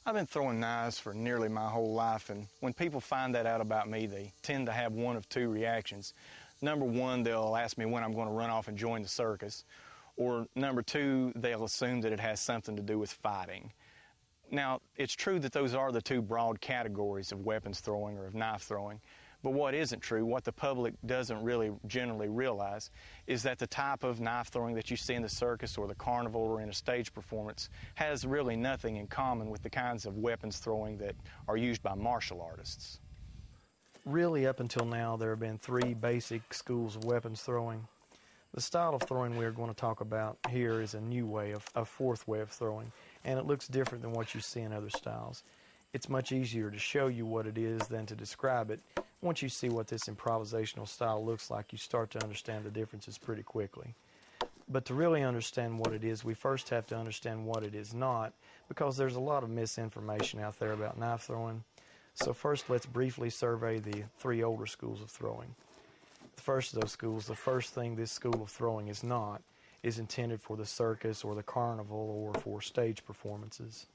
I've been throwing knives for nearly my whole life, and when people find that out about me, they tend to have one of two reactions. Number one, they'll ask me when I'm going to run off and join the circus, or number two, they'll assume that it has something to do with fighting. Now, it's true that those are the two broad categories of weapons throwing or of knife throwing, but what isn't true, what the public doesn't really generally realize, is that the type of knife throwing that you see in the circus or the carnival or in a stage performance has really nothing in common with the kinds of weapons throwing that are used by martial artists. Really, up until now, there have been three basic schools of weapons throwing. The style of throwing we're going to talk about here is a new way, a fourth way of throwing, and it looks different than what you see in other styles. It's much easier to show you what it is than to describe it. Once you see what this improvisational style looks like, you start to understand the differences pretty quickly. But to really understand what it is, we first have to understand what it is not, because there's a lot of misinformation out there about knife throwing. So first, let's briefly survey the three older schools of throwing. The first of those schools, the first thing this school of throwing is not, is intended for the circus or the carnival or for stage performances.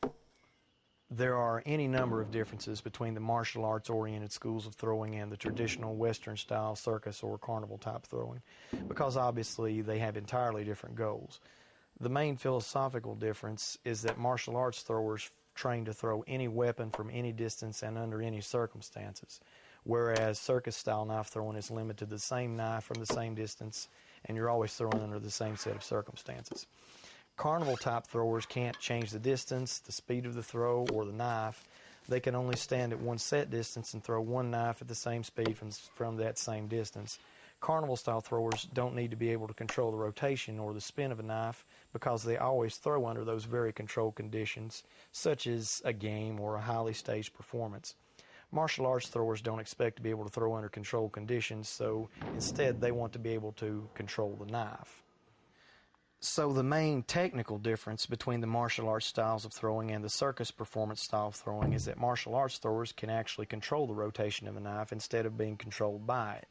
There are any number of differences between the martial arts-oriented schools of throwing and the traditional Western-style circus or carnival-type throwing, because obviously they have entirely different goals. The main philosophical difference is that martial arts throwers train to throw any weapon from any distance and under any circumstances, whereas circus-style knife throwing is limited to the same knife from the same distance, and you're always throwing under the same set of circumstances. Carnival-type throwers can't change the distance, the speed of the throw, or the knife. They can only stand at one set distance and throw one knife at the same speed from that same distance. Carnival-style throwers don't need to be able to control the rotation or the spin of a knife because they always throw under those very controlled conditions, such as a game or a highly staged performance. Martial arts throwers don't expect to be able to throw under controlled conditions, so instead they want to be able to control the knife. So the main technical difference between the martial arts styles of throwing and the circus performance style of throwing is that martial arts throwers can actually control the rotation of a knife instead of being controlled by it.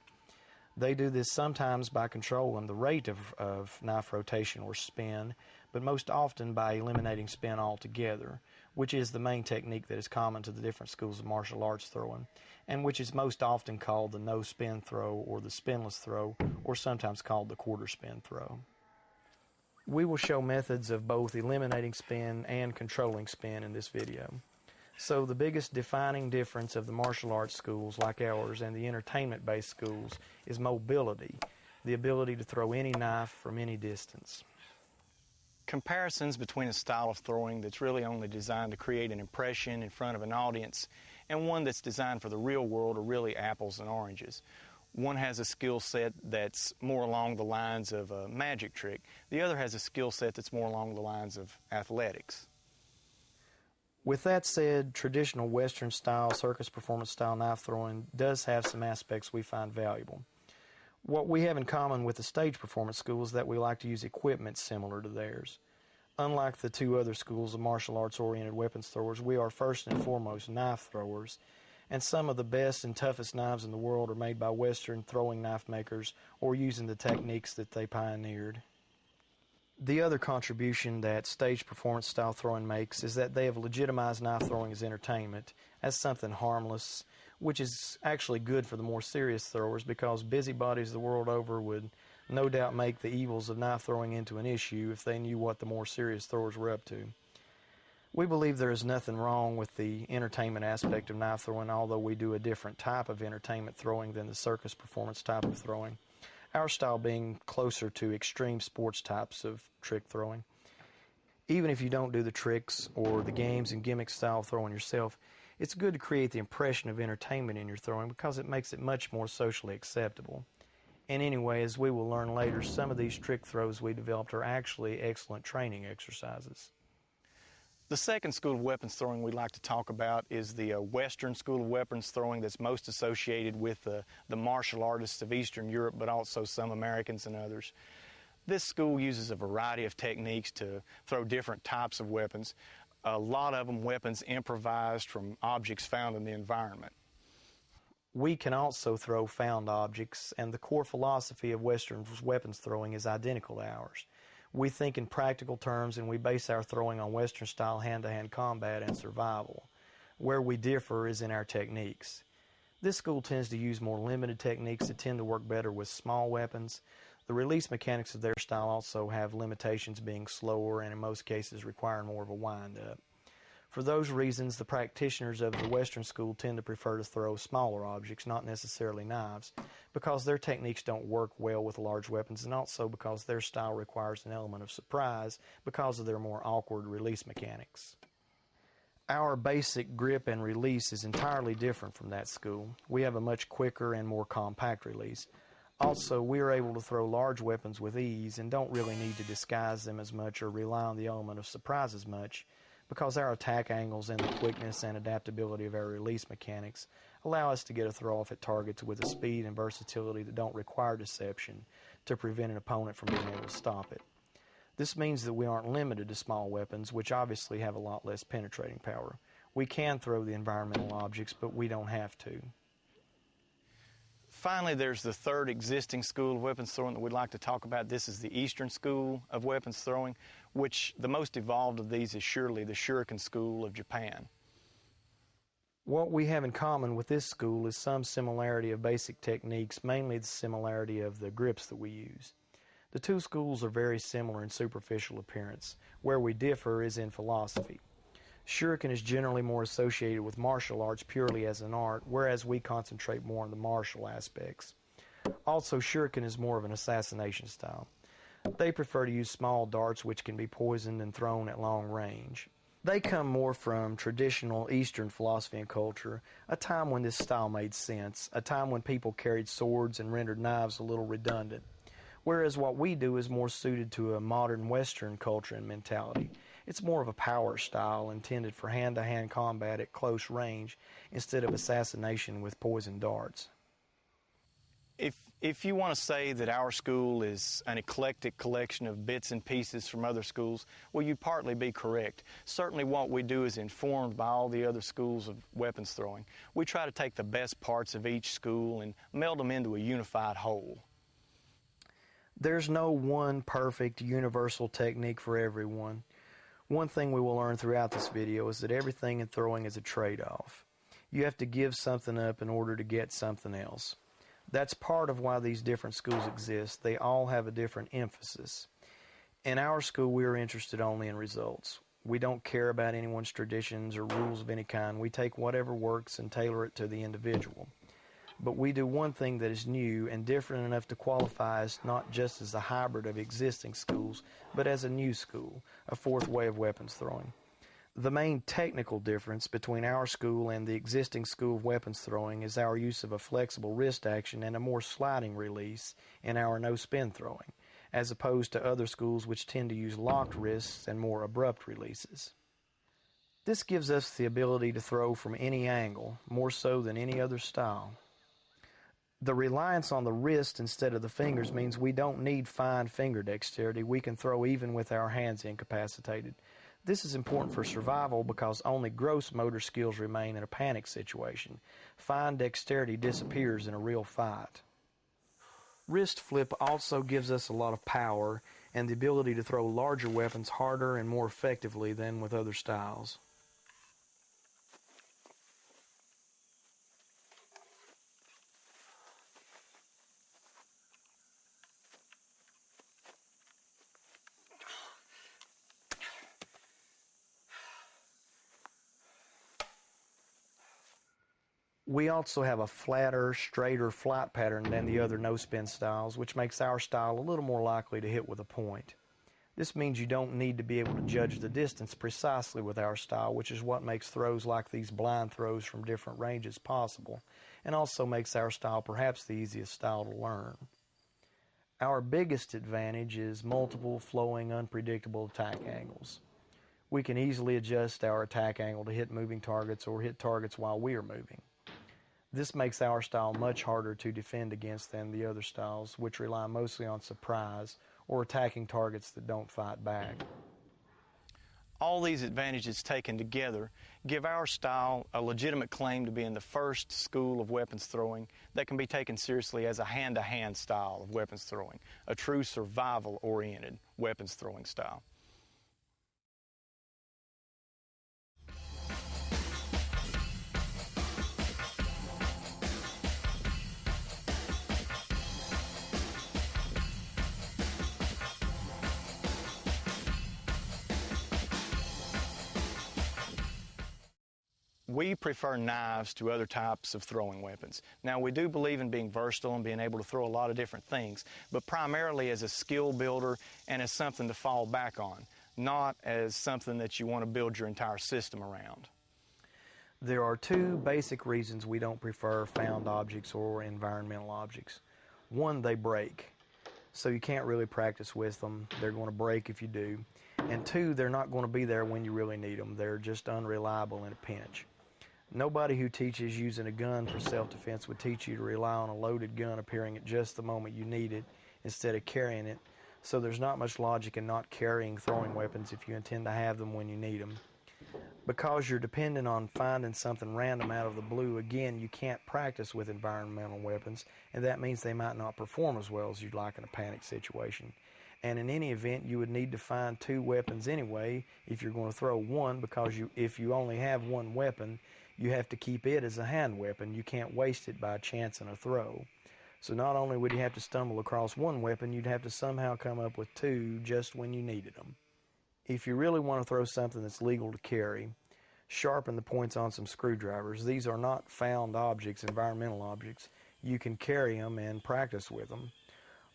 They do this sometimes by controlling the rate of knife rotation or spin, but most often by eliminating spin altogether, which is the main technique that is common to the different schools of martial arts throwing, and which is most often called the no-spin throw or the spinless throw, or sometimes called the quarter-spin throw. We will show methods of both eliminating spin and controlling spin in this video. So the biggest defining difference of the martial arts schools like ours and the entertainment-based schools is mobility, the ability to throw any knife from any distance. Comparisons between a style of throwing that's really only designed to create an impression in front of an audience and one that's designed for the real world are really apples and oranges. One has a skill set that's more along the lines of a magic trick. The other has a skill set that's more along the lines of athletics. With that said, traditional Western-style, circus performance-style knife throwing does have some aspects we find valuable. What we have in common with the stage performance school is that we like to use equipment similar to theirs. Unlike the two other schools of martial arts-oriented weapons throwers, we are first and foremost knife throwers, and some of the best and toughest knives in the world are made by Western throwing knife makers or using the techniques that they pioneered. The other contribution that stage performance style throwing makes is that they have legitimized knife throwing as entertainment, as something harmless, which is actually good for the more serious throwers because busybodies the world over would no doubt make the evils of knife throwing into an issue if they knew what the more serious throwers were up to. We believe there is nothing wrong with the entertainment aspect of knife throwing, although we do a different type of entertainment throwing than the circus performance type of throwing, our style being closer to extreme sports types of trick throwing. Even if you don't do the tricks or the games and gimmick style throwing yourself, it's good to create the impression of entertainment in your throwing because it makes it much more socially acceptable. And anyway, as we will learn later, some of these trick throws we developed are actually excellent training exercises. The second school of weapons throwing we'd like to talk about is the Western school of weapons throwing that's most associated with the martial artists of Eastern Europe, but also some Americans and others. This school uses a variety of techniques to throw different types of weapons, a lot of them weapons improvised from objects found in the environment. We can also throw found objects, and the core philosophy of Western weapons throwing is identical to ours. We think in practical terms, and we base our throwing on Western-style hand-to-hand combat and survival. Where we differ is in our techniques. This school tends to use more limited techniques that tend to work better with small weapons. The release mechanics of their style also have limitations, being slower and in most cases requiring more of a wind-up. For those reasons, the practitioners of the Western school tend to prefer to throw smaller objects, not necessarily knives, because their techniques don't work well with large weapons, and also because their style requires an element of surprise because of their more awkward release mechanics. Our basic grip and release is entirely different from that school. We have a much quicker and more compact release. Also, we are able to throw large weapons with ease and don't really need to disguise them as much or rely on the element of surprise as much, because our attack angles and the quickness and adaptability of our release mechanics allow us to get a throw off at targets with a speed and versatility that don't require deception to prevent an opponent from being able to stop it. This means that we aren't limited to small weapons, which obviously have a lot less penetrating power. We can throw the environmental objects, but we don't have to. Finally, there's the third existing school of weapons throwing that we'd like to talk about. This is the Eastern School of Weapons Throwing, which the most evolved of these is surely the Shuriken School of Japan. What we have in common with this school is some similarity of basic techniques, mainly the similarity of the grips that we use. The two schools are very similar in superficial appearance. Where we differ is in philosophy. Shuriken is generally more associated with martial arts purely as an art, whereas we concentrate more on the martial aspects. Also, Shuriken is more of an assassination style. They prefer to use small darts which can be poisoned and thrown at long range. They come more from traditional Eastern philosophy and culture, a time when this style made sense, a time when people carried swords and rendered knives a little redundant. Whereas what we do is more suited to a modern Western culture and mentality. It's more of a power style intended for hand-to-hand combat at close range instead of assassination with poisoned darts. If you want to say that our school is an eclectic collection of bits and pieces from other schools, well, you'd partly be correct. Certainly what we do is informed by all the other schools of weapons throwing. We try to take the best parts of each school and meld them into a unified whole. There's no one perfect universal technique for everyone. One thing we will learn throughout this video is that everything in throwing is a trade-off. You have to give something up in order to get something else. That's part of why these different schools exist. They all have a different emphasis. In our school, we are interested only in results. We don't care about anyone's traditions or rules of any kind. We take whatever works and tailor it to the individual. But we do one thing that is new and different enough to qualify us not just as a hybrid of existing schools, but as a new school, a fourth way of weapons throwing. The main technical difference between our school and the existing school of weapons throwing is our use of a flexible wrist action and a more sliding release in our no-spin throwing, as opposed to other schools which tend to use locked wrists and more abrupt releases. This gives us the ability to throw from any angle, more so than any other style. The reliance on the wrist instead of the fingers means we don't need fine finger dexterity. We can throw even with our hands incapacitated. This is important for survival because only gross motor skills remain in a panic situation. Fine dexterity disappears in a real fight. Wrist flip also gives us a lot of power and the ability to throw larger weapons harder and more effectively than with other styles. We also have a flatter, straighter flight pattern than the other no-spin styles, which makes our style a little more likely to hit with a point. This means you don't need to be able to judge the distance precisely with our style, which is what makes throws like these blind throws from different ranges possible, and also makes our style perhaps the easiest style to learn. Our biggest advantage is multiple, flowing, unpredictable attack angles. We can easily adjust our attack angle to hit moving targets or hit targets while we are moving. This makes our style much harder to defend against than the other styles, which rely mostly on surprise or attacking targets that don't fight back. All these advantages taken together give our style a legitimate claim to being the first school of weapons throwing that can be taken seriously as a hand-to-hand style of weapons throwing, a true survival-oriented weapons throwing style. We prefer knives to other types of throwing weapons. Now, we do believe in being versatile and being able to throw a lot of different things, but primarily as a skill builder and as something to fall back on, not as something that you want to build your entire system around. There are two basic reasons we don't prefer found objects or environmental objects. One, they break, so you can't really practice with them. They're going to break if you do. And two, they're not going to be there when you really need them. They're just unreliable in a pinch. Nobody who teaches using a gun for self-defense would teach you to rely on a loaded gun appearing at just the moment you need it instead of carrying it, so there's not much logic in not carrying throwing weapons if you intend to have them when you need them. Because you're dependent on finding something random out of the blue, again, you can't practice with environmental weapons, and that means they might not perform as well as you'd like in a panic situation. And in any event, you would need to find two weapons anyway if you're going to throw one, because if you only have one weapon, you have to keep it as a hand weapon. You can't waste it by chancing a throw. So not only would you have to stumble across one weapon, you'd have to somehow come up with two just when you needed them. If you really want to throw something that's legal to carry, sharpen the points on some screwdrivers. These are not found objects, environmental objects. You can carry them and practice with them.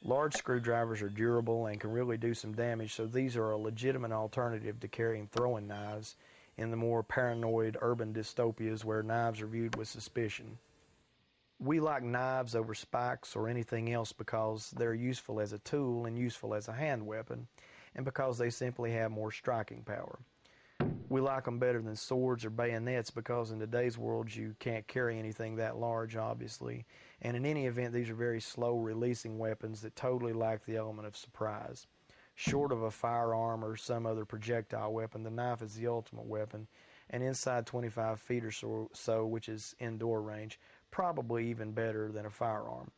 Large screwdrivers are durable and can really do some damage, so these are a legitimate alternative to carrying throwing knives in the more paranoid urban dystopias where knives are viewed with suspicion. We like knives over spikes or anything else because they're useful as a tool and useful as a hand weapon, and because they simply have more striking power. We like them better than swords or bayonets because in today's world you can't carry anything that large, obviously, and in any event these are very slow releasing weapons that totally lack the element of surprise. Short of a firearm or some other projectile weapon, the knife is the ultimate weapon, and inside 25 feet or so, which is indoor range, probably even better than a firearm.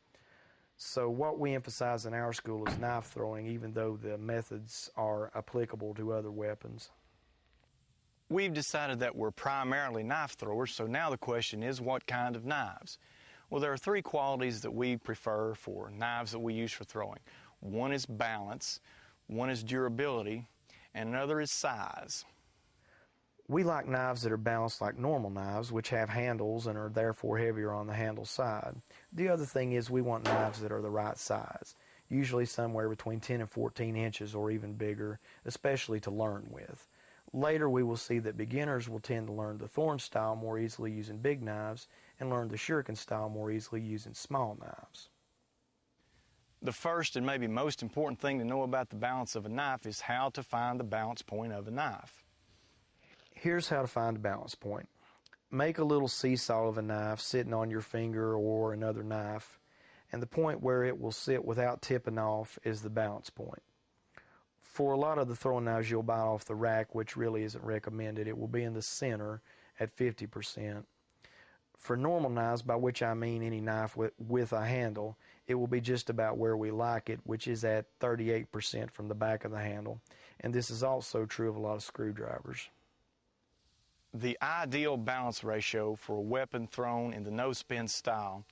So what we emphasize in our school is knife throwing, even though the methods are applicable to other weapons. We've decided that we're primarily knife throwers, so now the question is, what kind of knives? Well, there are three qualities that we prefer for knives that we use for throwing. One is balance, one is durability, and another is size. We like knives that are balanced like normal knives, which have handles and are therefore heavier on the handle side. The other thing is we want knives that are the right size, usually somewhere between 10 and 14 inches or even bigger, especially to learn with. Later we will see that beginners will tend to learn the thorn style more easily using big knives and learn the shuriken style more easily using small knives. The first and maybe most important thing to know about the balance of a knife is how to find the balance point of a knife. Here's how to find a balance point. Make a little seesaw of a knife sitting on your finger or another knife, and the point where it will sit without tipping off is the balance point. For a lot of the throwing knives you'll buy off the rack, which really isn't recommended, it will be in the center at 50%. For normal knives, by which I mean any knife with a handle, it will be just about where we like it, which is at 38% from the back of the handle. And this is also true of a lot of screwdrivers. The ideal balance ratio for a weapon thrown in the no-spin style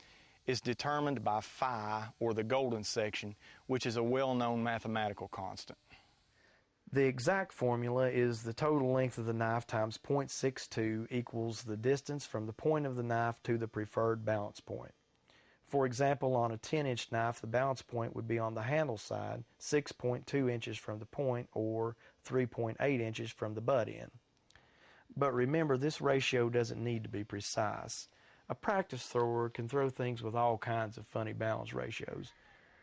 is determined by phi, or the golden section, which is a well-known mathematical constant. The exact formula is the total length of the knife times 0.62 equals the distance from the point of the knife to the preferred balance point. For example, on a 10-inch knife, the balance point would be on the handle side, 6.2 inches from the point, or 3.8 inches from the butt end. But remember, this ratio doesn't need to be precise. A practice thrower can throw things with all kinds of funny balance ratios.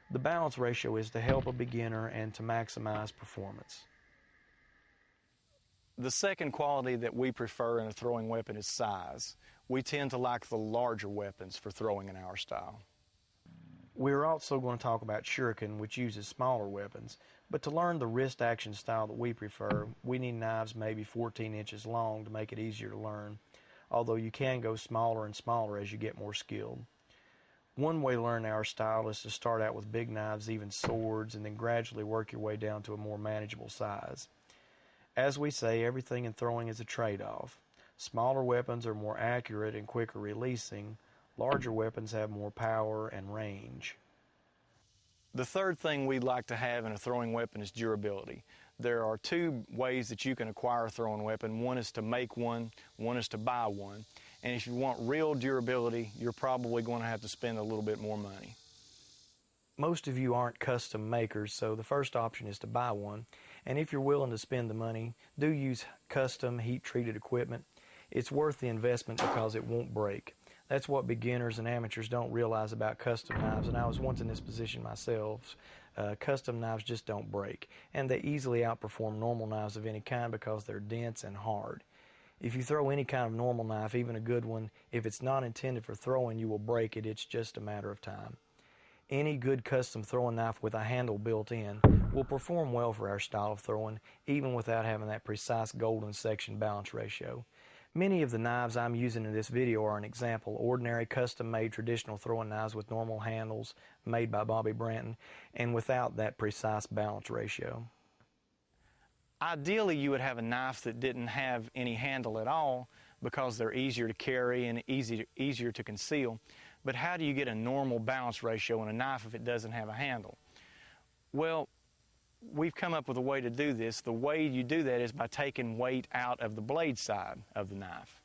The balance ratio is to help a beginner and to maximize performance. The second quality that we prefer in a throwing weapon is size. We tend to like the larger weapons for throwing in our style. We're also going to talk about shuriken, which uses smaller weapons, but to learn the wrist action style that we prefer, we need knives maybe 14 inches long to make it easier to learn, although you can go smaller and smaller as you get more skilled. One way to learn our style is to start out with big knives, even swords, and then gradually work your way down to a more manageable size. As we say, everything in throwing is a trade-off. Smaller weapons are more accurate and quicker releasing. Larger weapons have more power and range. The third thing we'd like to have in a throwing weapon is durability. There are two ways that you can acquire a throwing weapon. One is to make one is to buy one. And if you want real durability, you're probably going to have to spend a little bit more money. Most of you aren't custom makers, so the first option is to buy one. And if you're willing to spend the money, do use custom heat-treated equipment. It's worth the investment because it won't break. That's what beginners and amateurs don't realize about custom knives, and I was once in this position myself. Custom knives just don't break, and they easily outperform normal knives of any kind because they're dense and hard. If you throw any kind of normal knife, even a good one, if it's not intended for throwing, you will break it. It's just a matter of time. Any good custom throwing knife with a handle built in will perform well for our style of throwing, even without having that precise golden section balance ratio. Many of the knives I'm using in this video are an example, ordinary custom-made traditional throwing knives with normal handles made by Bobby Branton and without that precise balance ratio. Ideally, you would have a knife that didn't have any handle at all because they're easier to carry and easier to conceal. But how do you get a normal balance ratio in a knife if it doesn't have a handle? Well, we've come up with a way to do this. The way you do that is by taking weight out of the blade side of the knife.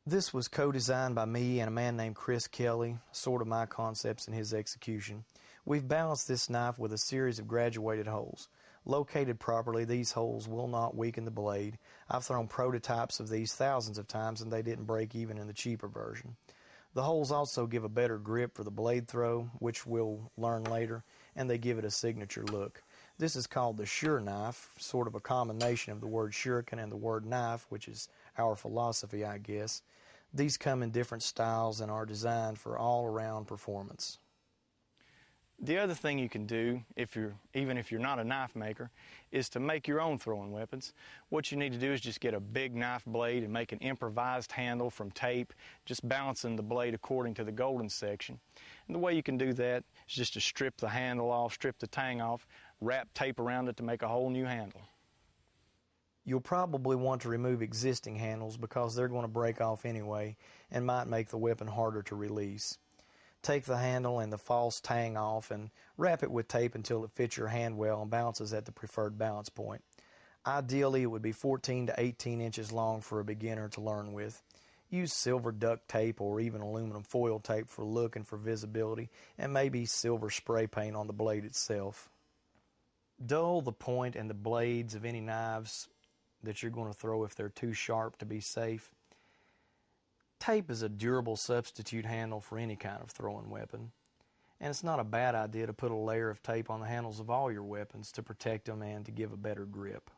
This was co-designed by me and a man named Chris Kelly, sort of my concepts in his execution. We've balanced this knife with a series of graduated holes. Located properly, these holes will not weaken the blade. I've thrown prototypes of these thousands of times and they didn't break even in the cheaper version. The holes also give a better grip for the blade throw, which we'll learn later, and they give it a signature look. This is called the sure knife, sort of a combination of the word shuriken and the word knife, which is our philosophy, I guess. These come in different styles and are designed for all-around performance. The other thing you can do, even if you're not a knife maker, is to make your own throwing weapons. What you need to do is just get a big knife blade and make an improvised handle from tape, just balancing the blade according to the golden section. And the way you can do that is just to strip the handle off, strip the tang off, wrap tape around it to make a whole new handle. You'll probably want to remove existing handles because they're going to break off anyway and might make the weapon harder to release. Take the handle and the false tang off and wrap it with tape until it fits your hand well and balances at the preferred balance point. Ideally, it would be 14 to 18 inches long for a beginner to learn with. Use silver duct tape or even aluminum foil tape for look and for visibility, and maybe silver spray paint on the blade itself. Dull the point and the blades of any knives that you're going to throw if they're too sharp to be safe. Tape is a durable substitute handle for any kind of throwing weapon, and it's not a bad idea to put a layer of tape on the handles of all your weapons to protect them and to give a better grip.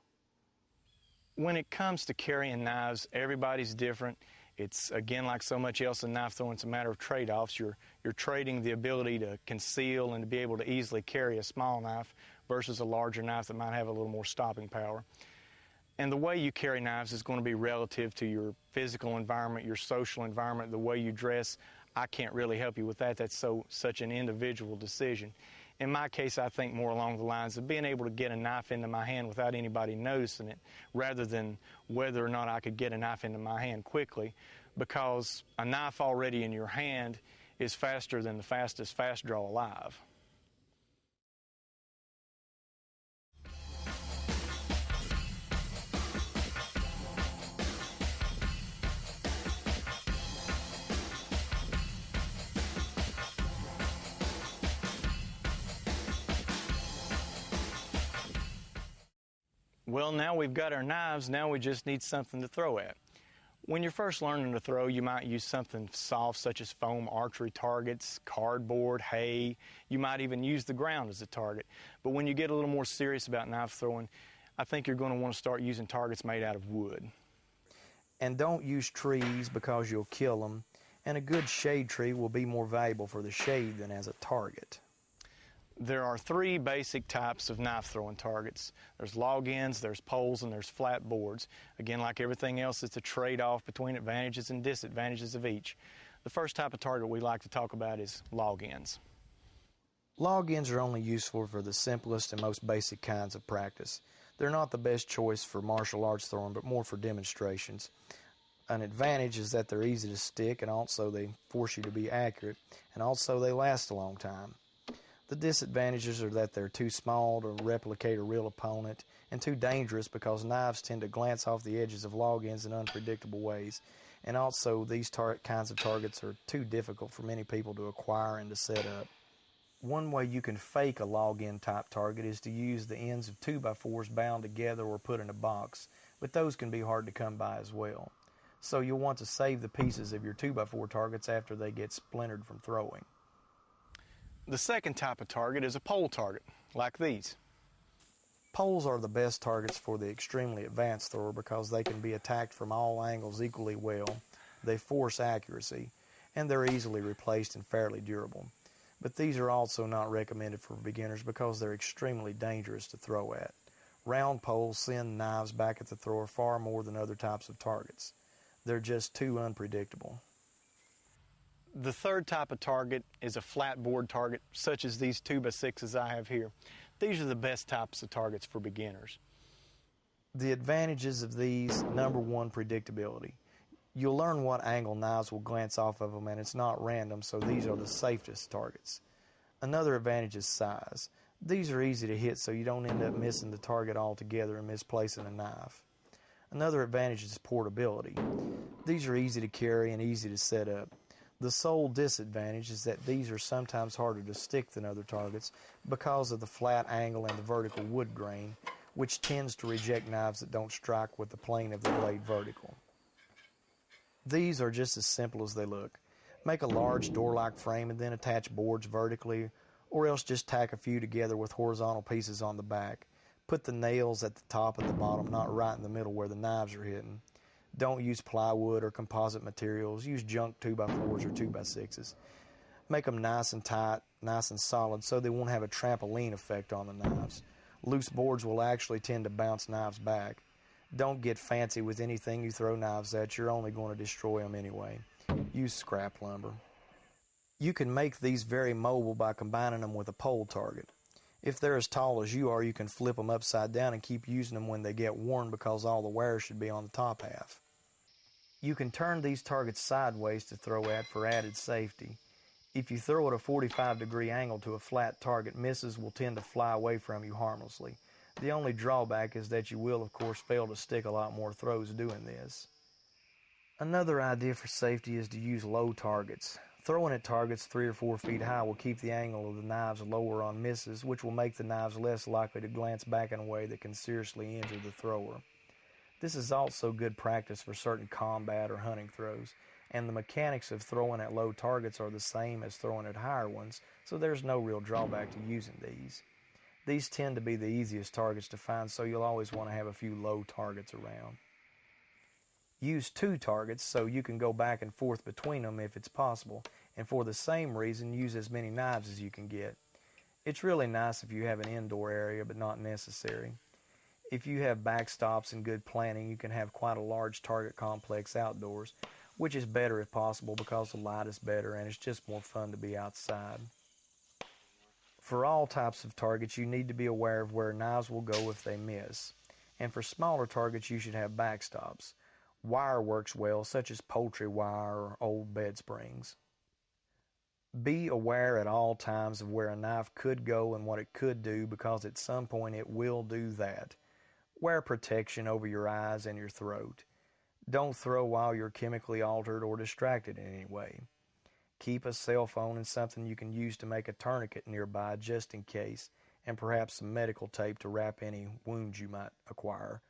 When it comes to carrying knives, everybody's different. It's, again, like so much else in knife throwing, it's a matter of trade-offs. You're trading the ability to conceal and to be able to easily carry a small knife versus a larger knife that might have a little more stopping power. And the way you carry knives is going to be relative to your physical environment, your social environment, the way you dress. I can't really help you with that. That's such an individual decision. In my case, I think more along the lines of being able to get a knife into my hand without anybody noticing it, rather than whether or not I could get a knife into my hand quickly, because a knife already in your hand is faster than the fastest fast draw alive. Well, now we've got our knives, now we just need something to throw at. When you're first learning to throw, you might use something soft such as foam archery targets, cardboard, hay. You might even use the ground as a target. But when you get a little more serious about knife throwing, I think you're going to want to start using targets made out of wood. And don't use trees because you'll kill them. and a good shade tree will be more valuable for the shade than as a target. There are three basic types of knife throwing targets. There's log ends, there's poles, and there's flat boards. Again, like everything else, it's a trade-off between advantages and disadvantages of each. The first type of target we like to talk about is log ends. Log ends are only useful for the simplest and most basic kinds of practice. They're not the best choice for martial arts throwing, but more for demonstrations. An advantage is that they're easy to stick, and also they force you to be accurate, and also they last a long time. The disadvantages are that they're too small to replicate a real opponent and too dangerous because knives tend to glance off the edges of log ends in unpredictable ways. And also these kinds of targets are too difficult for many people to acquire and to set up. One way you can fake a log end type target is to use the ends of 2x4s bound together or put in a box, but those can be hard to come by as well. So you'll want to save the pieces of your 2x4 targets after they get splintered from throwing. The second type of target is a pole target, like these. Poles are the best targets for the extremely advanced thrower because they can be attacked from all angles equally well, they force accuracy, and they're easily replaced and fairly durable. But these are also not recommended for beginners because they're extremely dangerous to throw at. Round poles send knives back at the thrower far more than other types of targets. They're just too unpredictable. The third type of target is a flat board target, such as these 2x6s I have here. These are the best types of targets for beginners. The advantages of these, number one, predictability. You'll learn what angle knives will glance off of them, and it's not random, so these are the safest targets. Another advantage is size. These are easy to hit, so you don't end up missing the target altogether and misplacing a knife. Another advantage is portability. These are easy to carry and easy to set up. The sole disadvantage is that these are sometimes harder to stick than other targets because of the flat angle and the vertical wood grain, which tends to reject knives that don't strike with the plane of the blade vertical. These are just as simple as they look. Make a large door-like frame and then attach boards vertically, or else just tack a few together with horizontal pieces on the back. Put the nails at the top and the bottom, not right in the middle where the knives are hidden. Don't use plywood or composite materials. Use junk 2x4s or 2x6s. Make them nice and tight, nice and solid, so they won't have a trampoline effect on the knives. Loose boards will actually tend to bounce knives back. Don't get fancy with anything you throw knives at. You're only going to destroy them anyway. Use scrap lumber. You can make these very mobile by combining them with a pole target. If they're as tall as you are, you can flip them upside down and keep using them when they get worn because all the wear should be on the top half. You can turn these targets sideways to throw at for added safety. If you throw at a 45-degree angle to a flat target, misses will tend to fly away from you harmlessly. The only drawback is that you will, of course, fail to stick a lot more throws doing this. Another idea for safety is to use low targets. Throwing at targets 3 or 4 feet high will keep the angle of the knives lower on misses, which will make the knives less likely to glance back in a way that can seriously injure the thrower. This is also good practice for certain combat or hunting throws, and the mechanics of throwing at low targets are the same as throwing at higher ones, so there's no real drawback to using these. These tend to be the easiest targets to find, so you'll always want to have a few low targets around. Use 2 targets so you can go back and forth between them if it's possible, and for the same reason, use as many knives as you can get. It's really nice if you have an indoor area, but not necessary. If you have backstops and good planning, you can have quite a large target complex outdoors, which is better if possible because the light is better and it's just more fun to be outside. For all types of targets, you need to be aware of where knives will go if they miss. And for smaller targets, you should have backstops. Wire works well, such as poultry wire or old bed springs. Be aware at all times of where a knife could go and what it could do because at some point it will do that. Wear protection over your eyes and your throat. Don't throw while you're chemically altered or distracted in any way. Keep a cell phone and something you can use to make a tourniquet nearby just in case, and perhaps some medical tape to wrap any wounds you might acquire.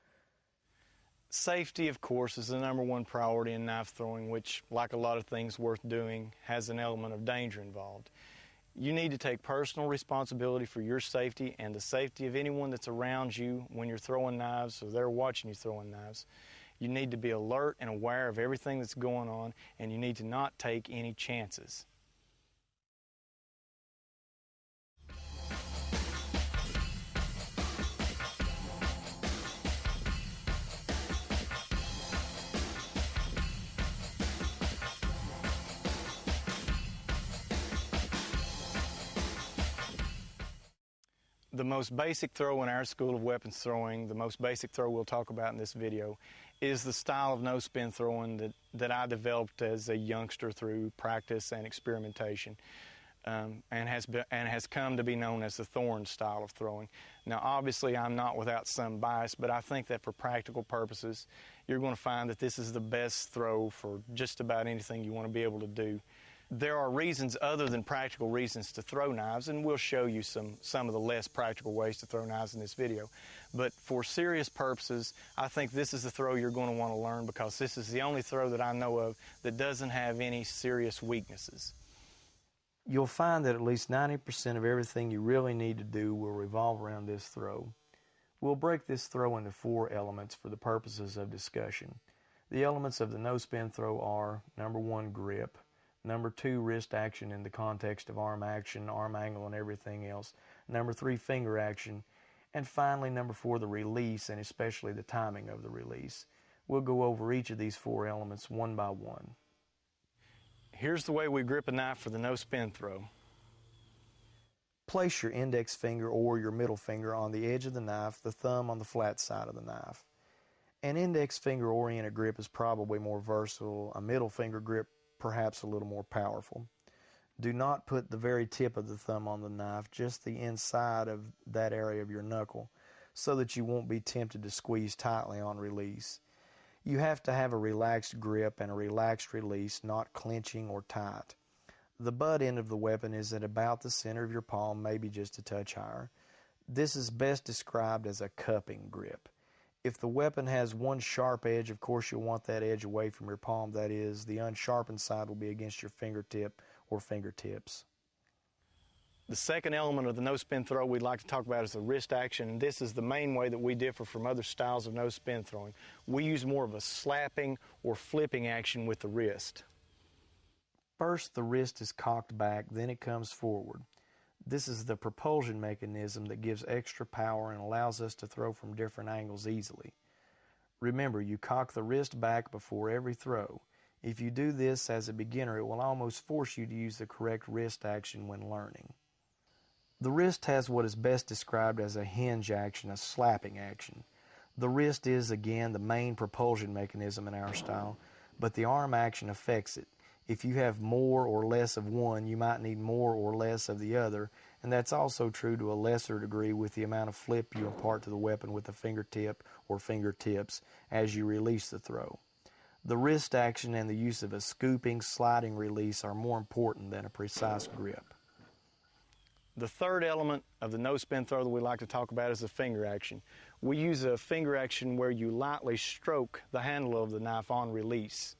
Safety, of course, is the number one priority in knife throwing, which, like a lot of things worth doing, has an element of danger involved. You need to take personal responsibility for your safety and the safety of anyone that's around you when you're throwing knives or they're watching you throwing knives. You need to be alert and aware of everything that's going on, and you need to not take any chances. The most basic throw in our School of Weapons Throwing, the most basic throw we'll talk about in this video, is the style of no-spin throwing that I developed as a youngster through practice and experimentation, and has come to be known as the Thorn style of throwing. Now, obviously, I'm not without some bias, but I think that for practical purposes, you're going to find that this is the best throw for just about anything you want to be able to do. There are reasons other than practical reasons to throw knives, and we'll show you some of the less practical ways to throw knives in this video. But for serious purposes, I think this is the throw you're going to want to learn, because this is the only throw that I know of that doesn't have any serious weaknesses. You'll find that at least 90% of everything you really need to do will revolve around this throw. We'll break this throw into 4 elements for the purposes of discussion. The elements of the no-spin throw are: number 1, grip; number 2, wrist action in the context of arm action, arm angle, and everything else; number 3, finger action; and finally, number 4, the release, and especially the timing of the release. We'll go over each of these 4 elements one by one. Here's the way we grip a knife for the no-spin throw. Place your index finger or your middle finger on the edge of the knife, the thumb on the flat side of the knife. An index finger oriented grip is probably more versatile, a middle finger grip perhaps a little more powerful. Do not put the very tip of the thumb on the knife, just the inside of that area of your knuckle, so that you won't be tempted to squeeze tightly on release. You have to have a relaxed grip and a relaxed release, not clenching or tight. The butt end of the weapon is at about the center of your palm, maybe just a touch higher. This is best described as a cupping grip. If the weapon has one sharp edge, of course you'll want that edge away from your palm. That is, the unsharpened side will be against your fingertip or fingertips. The second element of the no-spin throw we'd like to talk about is the wrist action, and this is the main way that we differ from other styles of no-spin throwing. We use more of a slapping or flipping action with the wrist. First, the wrist is cocked back, then it comes forward. This is the propulsion mechanism that gives extra power and allows us to throw from different angles easily. Remember, you cock the wrist back before every throw. If you do this as a beginner, it will almost force you to use the correct wrist action when learning. The wrist has what is best described as a hinge action, a slapping action. The wrist is, again, the main propulsion mechanism in our style, but the arm action affects it. If you have more or less of one, you might need more or less of the other, and that's also true to a lesser degree with the amount of flip you impart to the weapon with the fingertip or fingertips as you release the throw. The wrist action and the use of a scooping, sliding release are more important than a precise grip. The third element of the no-spin throw that we like to talk about is the finger action. We use a finger action where you lightly stroke the handle of the knife on release.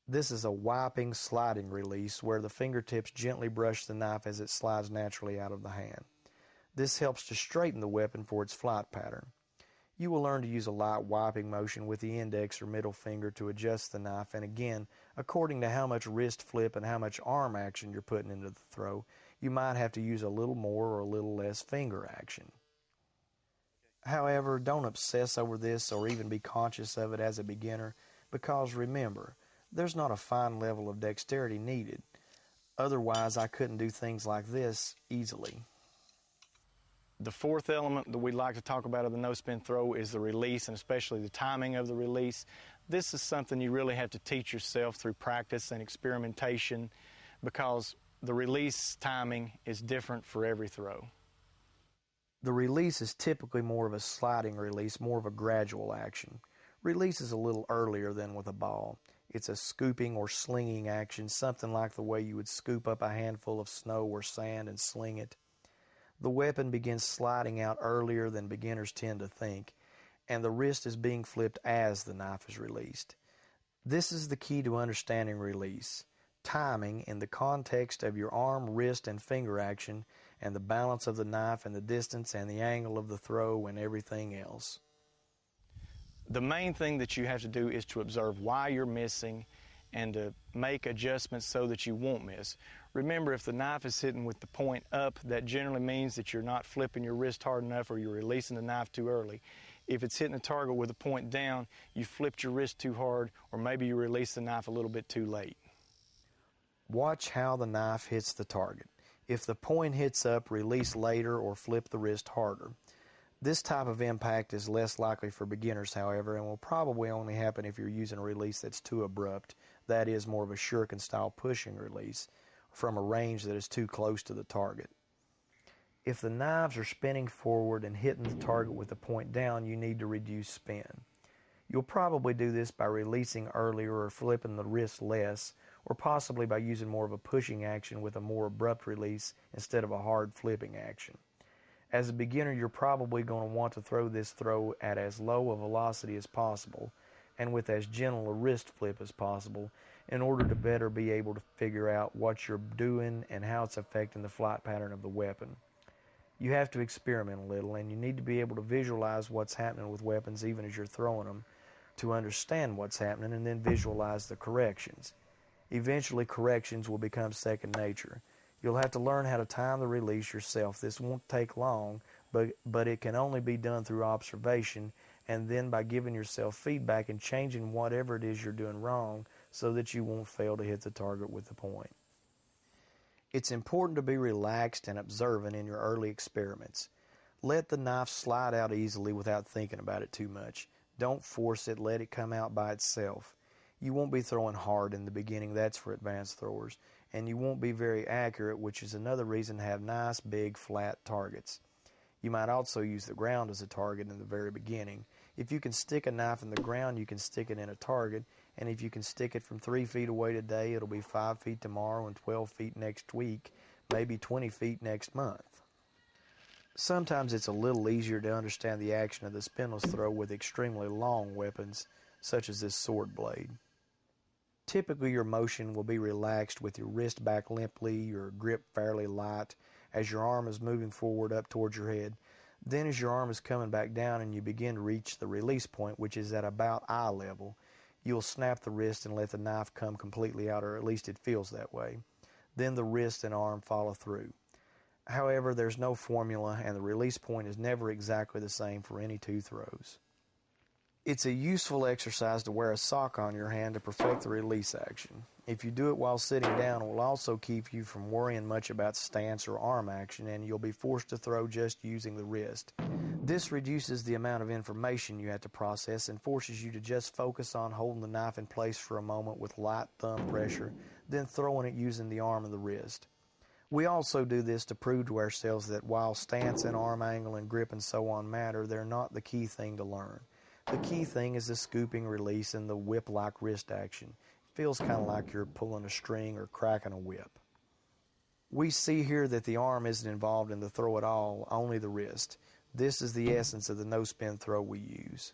This is a wiping, sliding release where the fingertips gently brush the knife as it slides naturally out of the hand. This helps to straighten the weapon for its flight pattern. You will learn to use a light wiping motion with the index or middle finger to adjust the knife, and again, according to how much wrist flip and how much arm action you're putting into the throw, you might have to use a little more or a little less finger action. However, don't obsess over this or even be conscious of it as a beginner, because remember, there's not a fine level of dexterity needed. Otherwise, I couldn't do things like this easily. The fourth element that we'd like to talk about of the no-spin throw is the release, and especially the timing of the release. This is something you really have to teach yourself through practice and experimentation, because the release timing is different for every throw. The release is typically more of a sliding release, more of a gradual action. Release is a little earlier than with a ball. It's a scooping or slinging action, something like the way you would scoop up a handful of snow or sand and sling it. The weapon begins sliding out earlier than beginners tend to think, and the wrist is being flipped as the knife is released. This is the key to understanding release. Timing in the context of your arm, wrist, and finger action, and the balance of the knife and the distance and the angle of the throw and everything else. The main thing that you have to do is to observe why you're missing and to make adjustments so that you won't miss. Remember, if the knife is hitting with the point up, that generally means that you're not flipping your wrist hard enough or you're releasing the knife too early. If it's hitting the target with the point down, you flipped your wrist too hard, or maybe you released the knife a little bit too late. Watch how the knife hits the target. If the point hits up, release later or flip the wrist harder. This type of impact is less likely for beginners, however, and will probably only happen if you're using a release that's too abrupt, that is, more of a shuriken-style pushing release, from a range that is too close to the target. If the knives are spinning forward and hitting the target with the point down, you need to reduce spin. You'll probably do this by releasing earlier or flipping the wrist less, or possibly by using more of a pushing action with a more abrupt release instead of a hard flipping action. As a beginner, you're probably going to want to throw this throw at as low a velocity as possible and with as gentle a wrist flip as possible in order to better be able to figure out what you're doing and how it's affecting the flight pattern of the weapon. You have to experiment a little, and you need to be able to visualize what's happening with weapons even as you're throwing them to understand what's happening and then visualize the corrections. Eventually, corrections will become second nature. You'll have to learn how to time the release yourself. This won't take long, but it can only be done through observation and then by giving yourself feedback and changing whatever it is you're doing wrong so that you won't fail to hit the target with the point. It's important to be relaxed and observant in your early experiments. Let the knife slide out easily without thinking about it too much. Don't force it, let it come out by itself. You won't be throwing hard in the beginning, that's for advanced throwers, and you won't be very accurate, which is another reason to have nice, big, flat targets. You might also use the ground as a target in the very beginning. If you can stick a knife in the ground, you can stick it in a target, and if you can stick it from 3 feet away today, it'll be 5 feet tomorrow and 12 feet next week, maybe 20 feet next month. Sometimes it's a little easier to understand the action of the spinless throw with extremely long weapons, such as this sword blade. Typically, your motion will be relaxed with your wrist back limply, your grip fairly light, as your arm is moving forward up towards your head. Then as your arm is coming back down and you begin to reach the release point, which is at about eye level, you'll snap the wrist and let the knife come completely out, or at least it feels that way. Then the wrist and arm follow through. However, there's no formula, and the release point is never exactly the same for any two throws. It's a useful exercise to wear a sock on your hand to perfect the release action. If you do it while sitting down, it will also keep you from worrying much about stance or arm action, and you'll be forced to throw just using the wrist. This reduces the amount of information you have to process and forces you to just focus on holding the knife in place for a moment with light thumb pressure, then throwing it using the arm and the wrist. We also do this to prove to ourselves that while stance and arm angle and grip and so on matter, they're not the key thing to learn. The key thing is the scooping release and the whip-like wrist action. It feels kind of like you're pulling a string or cracking a whip. We see here that the arm isn't involved in the throw at all, only the wrist. This is the essence of the no-spin throw we use.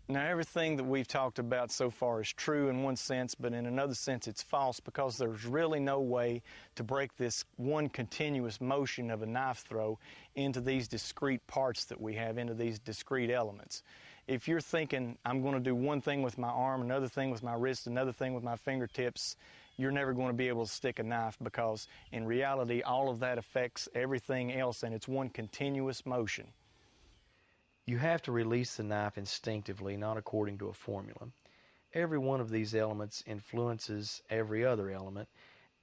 Now, everything that we've talked about so far is true in one sense, but in another sense it's false, because there's really no way to break this one continuous motion of a knife throw into these discrete parts that we have, into these discrete elements. If you're thinking, I'm going to do one thing with my arm, another thing with my wrist, another thing with my fingertips, you're never going to be able to stick a knife, because in reality all of that affects everything else, and it's one continuous motion. You have to release the knife instinctively, not according to a formula. Every one of these elements influences every other element,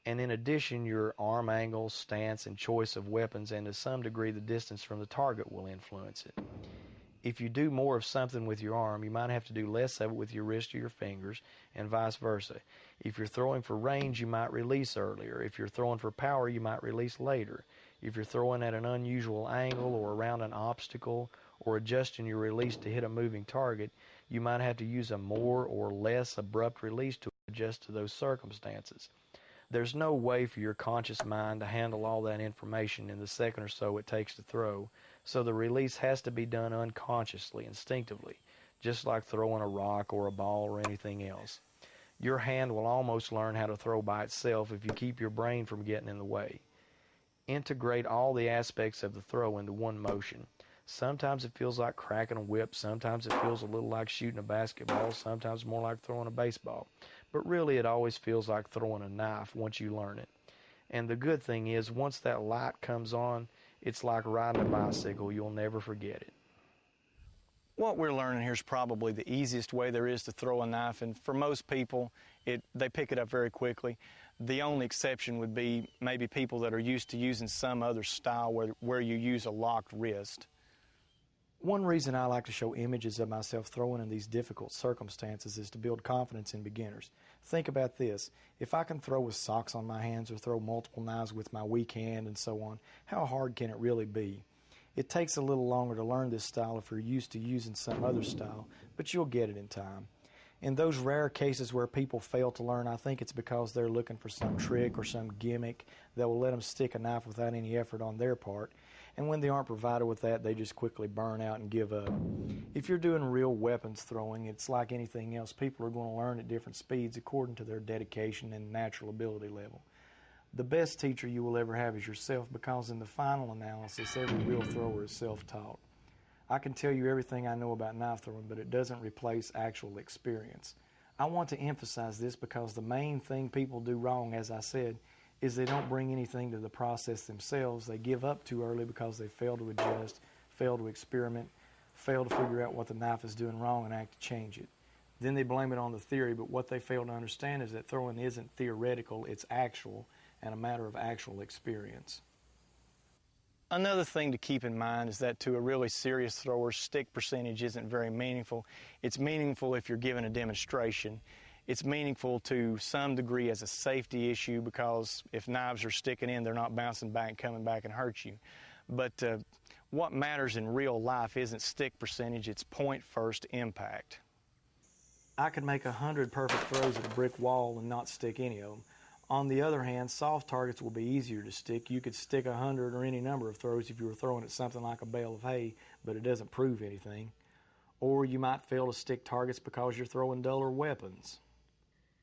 and in addition, your arm angle, stance, and choice of weapons, and to some degree the distance from the target will influence it. If you do more of something with your arm, you might have to do less of it with your wrist or your fingers, and vice versa. If you're throwing for range, you might release earlier. If you're throwing for power, you might release later. If you're throwing at an unusual angle or around an obstacle, or adjusting your release to hit a moving target, you might have to use a more or less abrupt release to adjust to those circumstances. There's no way for your conscious mind to handle all that information in the second or so it takes to throw, so the release has to be done unconsciously, instinctively, just like throwing a rock or a ball or anything else. Your hand will almost learn how to throw by itself if you keep your brain from getting in the way. Integrate all the aspects of the throw into one motion. Sometimes it feels like cracking a whip. Sometimes it feels a little like shooting a basketball. Sometimes more like throwing a baseball. But really, it always feels like throwing a knife once you learn it. And the good thing is, once that light comes on, it's like riding a bicycle. You'll never forget it. What we're learning here is probably the easiest way there is to throw a knife, and for most people, they pick it up very quickly. The only exception would be maybe people that are used to using some other style where you use a locked wrist. One reason I like to show images of myself throwing in these difficult circumstances is to build confidence in beginners. Think about this. If I can throw with socks on my hands or throw multiple knives with my weak hand and so on, how hard can it really be? It takes a little longer to learn this style if you're used to using some other style, but you'll get it in time. In those rare cases where people fail to learn, I think it's because they're looking for some trick or some gimmick that will let them stick a knife without any effort on their part. And when they aren't provided with that, they just quickly burn out and give up. If you're doing real weapons throwing, it's like anything else. People are going to learn at different speeds according to their dedication and natural ability level. The best teacher you will ever have is yourself, because in the final analysis, every real thrower is self-taught. I can tell you everything I know about knife throwing, but it doesn't replace actual experience. I want to emphasize this because the main thing people do wrong, as I said, is they don't bring anything to the process themselves. They give up too early because they fail to adjust, fail to experiment, fail to figure out what the knife is doing wrong and act to change it. Then they blame it on the theory, but what they fail to understand is that throwing isn't theoretical, it's actual, and a matter of actual experience. Another thing to keep in mind is that to a really serious thrower, stick percentage isn't very meaningful. It's meaningful if you're given a demonstration. It's meaningful to some degree as a safety issue, because if knives are sticking in, they're not bouncing back and coming back and hurt you. But what matters in real life isn't stick percentage, it's point first impact. I could make 100 perfect throws at a brick wall and not stick any of them. On the other hand, soft targets will be easier to stick. You could stick 100 or any number of throws if you were throwing at something like a bale of hay, but it doesn't prove anything. Or you might fail to stick targets because you're throwing duller weapons.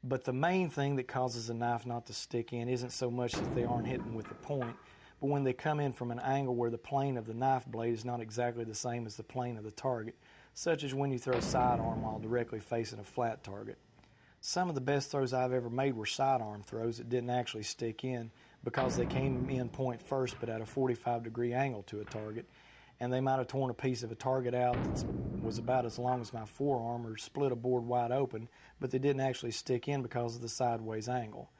But the main thing that causes a knife not to stick in isn't so much that they aren't hitting with the point, but when they come in from an angle where the plane of the knife blade is not exactly the same as the plane of the target, such as when you throw sidearm while directly facing a flat target. Some of the best throws I've ever made were sidearm throws that didn't actually stick in because they came in point first but at a 45-degree angle to a target, and they might have torn a piece of a target out that was about as long as my forearm or split a board wide open, but they didn't actually stick in because of the sideways angle.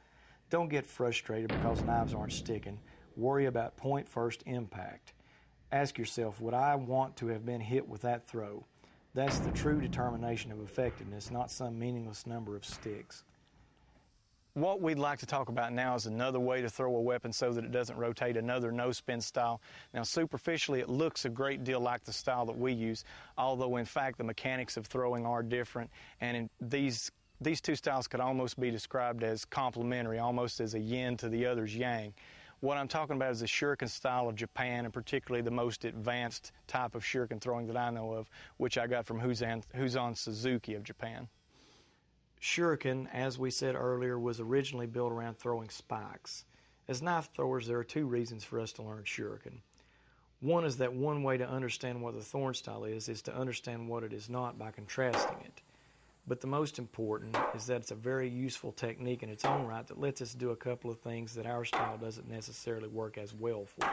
Don't get frustrated because knives aren't sticking. Worry about point first impact. Ask yourself, would I want to have been hit with that throw? That's the true determination of effectiveness, not some meaningless number of sticks. What we'd like to talk about now is another way to throw a weapon so that it doesn't rotate, another no-spin style. Now, superficially, it looks a great deal like the style that we use, although in fact the mechanics of throwing are different, and these two styles could almost be described as complementary, almost as a yin to the other's yang. What I'm talking about is the shuriken style of Japan, and particularly the most advanced type of shuriken throwing that I know of, which I got from Huzan Suzuki of Japan. Shuriken, as we said earlier, was originally built around throwing spikes. As knife throwers, there are two reasons for us to learn shuriken. One is that one way to understand what the thorn style is to understand what it is not by contrasting it. But the most important is that it's a very useful technique in its own right that lets us do a couple of things that our style doesn't necessarily work as well for.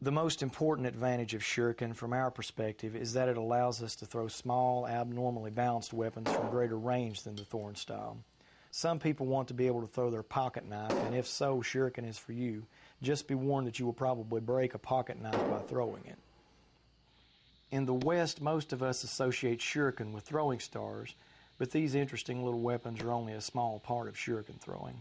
The most important advantage of shuriken from our perspective is that it allows us to throw small, abnormally balanced weapons from greater range than the thorn style. Some people want to be able to throw their pocket knife, and if so, shuriken is for you. Just be warned that you will probably break a pocket knife by throwing it. In the West, most of us associate shuriken with throwing stars, but these interesting little weapons are only a small part of shuriken throwing.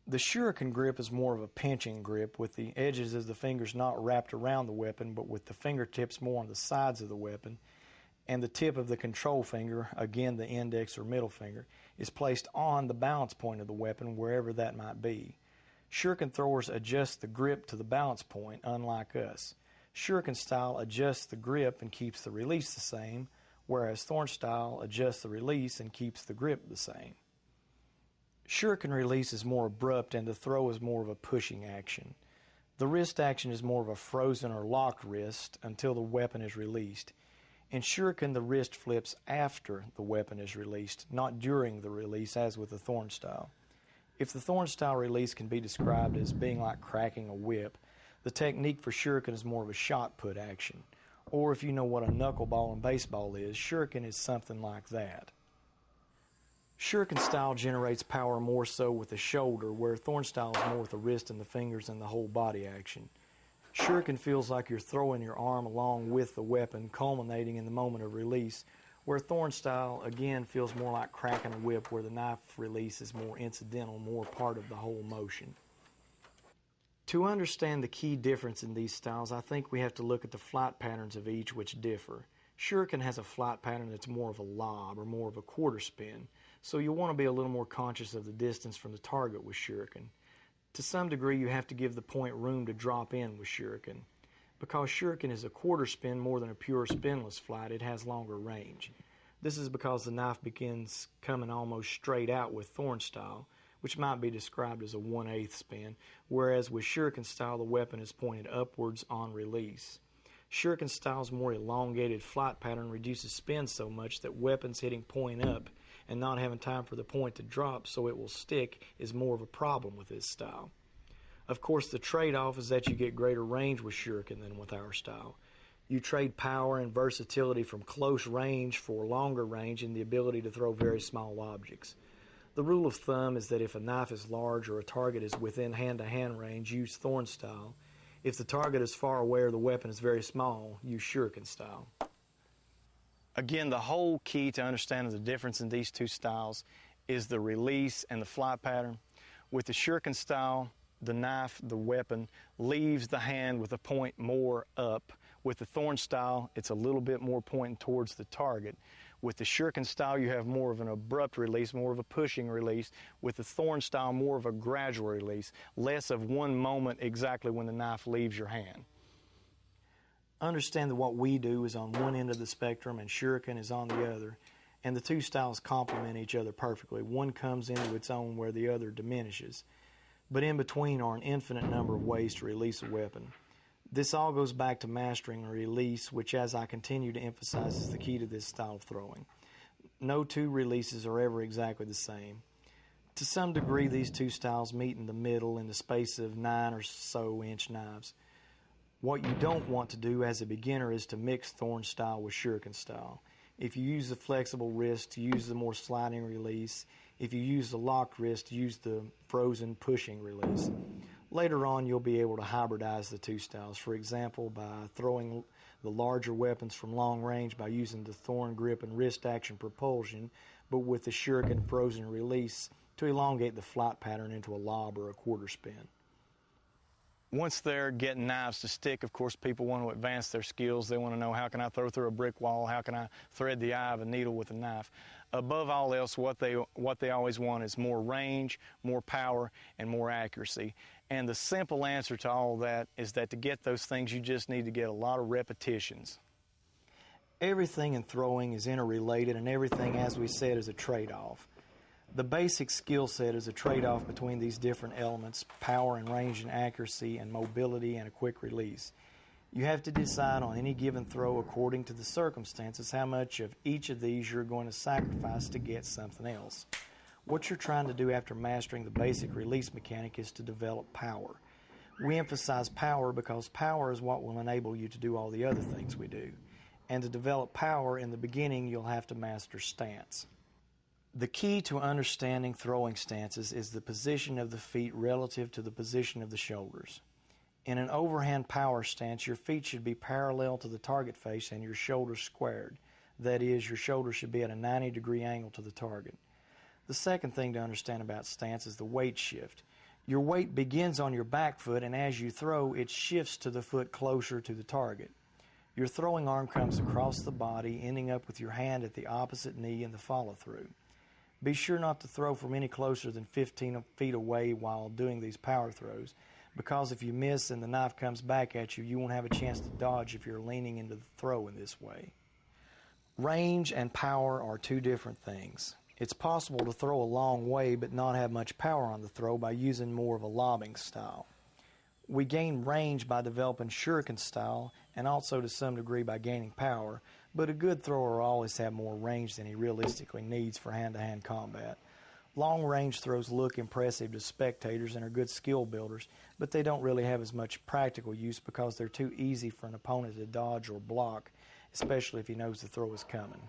The shuriken grip is more of a pinching grip, with the edges of the fingers not wrapped around the weapon, but with the fingertips more on the sides of the weapon, and the tip of the control finger, again the index or middle finger, is placed on the balance point of the weapon, wherever that might be. Shuriken throwers adjust the grip to the balance point, unlike us. Shuriken style adjusts the grip and keeps the release the same, whereas thorn style adjusts the release and keeps the grip the same. Shuriken release is more abrupt and the throw is more of a pushing action. The wrist action is more of a frozen or locked wrist until the weapon is released. In shuriken, the wrist flips after the weapon is released, not during the release as with the thorn style. If the thorn style release can be described as being like cracking a whip, the technique for shuriken is more of a shot put action. Or if you know what a knuckleball in baseball is, shuriken is something like that. Shuriken style generates power more so with the shoulder, where thorn style is more with the wrist and the fingers and the whole body action. Shuriken feels like you're throwing your arm along with the weapon, culminating in the moment of release, where thorn style again feels more like cracking a whip, where the knife release is more incidental, more part of the whole motion. To understand the key difference in these styles, I think we have to look at the flight patterns of each, which differ. Shuriken has a flight pattern that's more of a lob or more of a quarter spin, so you'll want to be a little more conscious of the distance from the target with shuriken. To some degree, you have to give the point room to drop in with shuriken. Because shuriken is a quarter spin more than a pure spinless flight, it has longer range. This is because the knife begins coming almost straight out with thorn style, which might be described as a 1/8 spin, whereas with shuriken style, the weapon is pointed upwards on release. Shuriken style's more elongated flight pattern reduces spin so much that weapons hitting point up and not having time for the point to drop so it will stick is more of a problem with this style. Of course, the trade-off is that you get greater range with shuriken than with our style. You trade power and versatility from close range for longer range and the ability to throw very small objects. The rule of thumb is that if a knife is large or a target is within hand-to-hand range, use thorn style. If the target is far away or the weapon is very small, use shuriken style. Again, the whole key to understanding the difference in these two styles is the release and the flight pattern. With the shuriken style, the knife, the weapon, leaves the hand with a point more up. With the thorn style, it's a little bit more pointing towards the target. With the shuriken style, you have more of an abrupt release, more of a pushing release. With the thorn style, more of a gradual release, less of one moment exactly when the knife leaves your hand. Understand that what we do is on one end of the spectrum and shuriken is on the other, and the two styles complement each other perfectly. One comes into its own where the other diminishes. But in between are an infinite number of ways to release a weapon. This all goes back to mastering a release, which, as I continue to emphasize, is the key to this style of throwing. No two releases are ever exactly the same. To some degree, these two styles meet in the middle in the space of 9 or so inch knives. What you don't want to do as a beginner is to mix thorn style with shuriken style. If you use the flexible wrist, use the more sliding release. If you use the locked wrist, use the frozen pushing release. Later on, you'll be able to hybridize the two styles, for example, by throwing the larger weapons from long range by using the thorn grip and wrist action propulsion, but with the shuriken frozen release to elongate the flight pattern into a lob or a quarter spin. Once they're getting knives to stick, of course, people want to advance their skills. They want to know, how can I throw through a brick wall? How can I thread the eye of a needle with a knife? Above all else, what they always want is more range, more power, and more accuracy. And the simple answer to all that is that to get those things, you just need to get a lot of repetitions. Everything in throwing is interrelated, and everything, as we said, is a trade-off. The basic skill set is a trade-off between these different elements: power and range and accuracy and mobility and a quick release. You have to decide on any given throw according to the circumstances how much of each of these you're going to sacrifice to get something else. What you're trying to do after mastering the basic release mechanic is to develop power. We emphasize power because power is what will enable you to do all the other things we do. And to develop power in the beginning, you'll have to master stance. The key to understanding throwing stances is the position of the feet relative to the position of the shoulders. In an overhand power stance, your feet should be parallel to the target face and your shoulders squared. That is, your shoulders should be at a 90-degree angle to the target. The second thing to understand about stance is the weight shift. Your weight begins on your back foot, and as you throw, it shifts to the foot closer to the target. Your throwing arm comes across the body, ending up with your hand at the opposite knee in the follow-through. Be sure not to throw from any closer than 15 feet away while doing these power throws, because if you miss and the knife comes back at you, you won't have a chance to dodge if you're leaning into the throw in this way. Range and power are two different things. It's possible to throw a long way but not have much power on the throw by using more of a lobbing style. We gain range by developing shuriken style and also to some degree by gaining power, but a good thrower will always have more range than he realistically needs for hand-to-hand combat. Long-range throws look impressive to spectators and are good skill builders, but they don't really have as much practical use because they're too easy for an opponent to dodge or block, especially if he knows the throw is coming.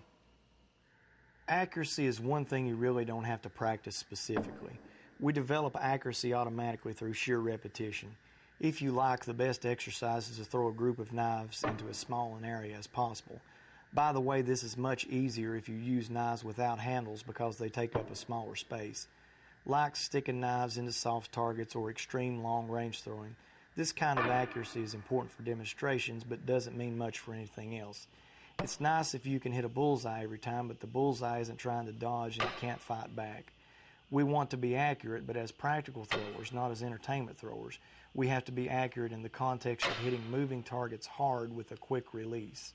Accuracy is one thing you really don't have to practice specifically. We develop accuracy automatically through sheer repetition. If you like, the best exercise is to throw a group of knives into as small an area as possible. By the way, this is much easier if you use knives without handles because they take up a smaller space. Like sticking knives into soft targets or extreme long-range throwing, this kind of accuracy is important for demonstrations but doesn't mean much for anything else. It's nice if you can hit a bullseye every time, but the bullseye isn't trying to dodge and it can't fight back. We want to be accurate, but as practical throwers, not as entertainment throwers, we have to be accurate in the context of hitting moving targets hard with a quick release.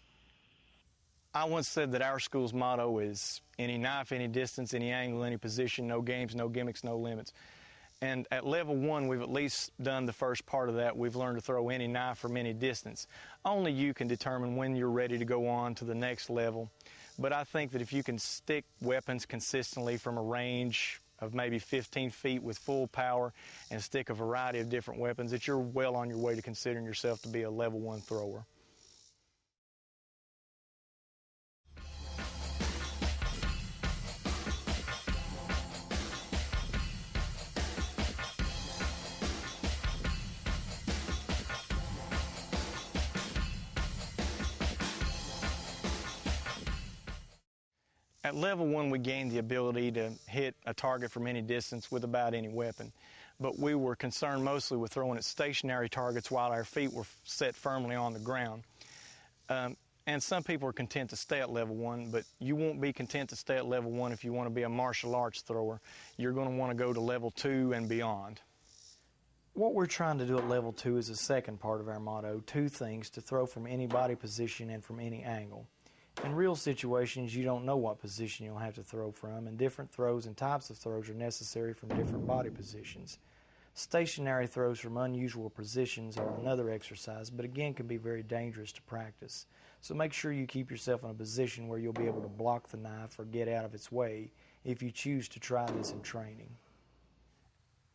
I once said that our school's motto is any knife, any distance, any angle, any position, no games, no gimmicks, no limits. And at level 1, we've at least done the first part of that. We've learned to throw any knife from any distance. Only you can determine when you're ready to go on to the next level. But I think that if you can stick weapons consistently from a range of maybe 15 feet with full power and stick a variety of different weapons, that you're well on your way to considering yourself to be a level 1 thrower. At level 1, we gained the ability to hit a target from any distance with about any weapon, but we were concerned mostly with throwing at stationary targets while our feet were set firmly on the ground. And some people are content to stay at level 1, but you won't be content to stay at level 1 if you want to be a martial arts thrower. You're going to want to go to level 2 and beyond. What we're trying to do at level 2 is the second part of our motto, 2 things to throw from any body position and from any angle. In real situations, you don't know what position you'll have to throw from, and different throws and types of throws are necessary from different body positions. Stationary throws from unusual positions are another exercise, but again can be very dangerous to practice. So make sure you keep yourself in a position where you'll be able to block the knife or get out of its way if you choose to try this in training.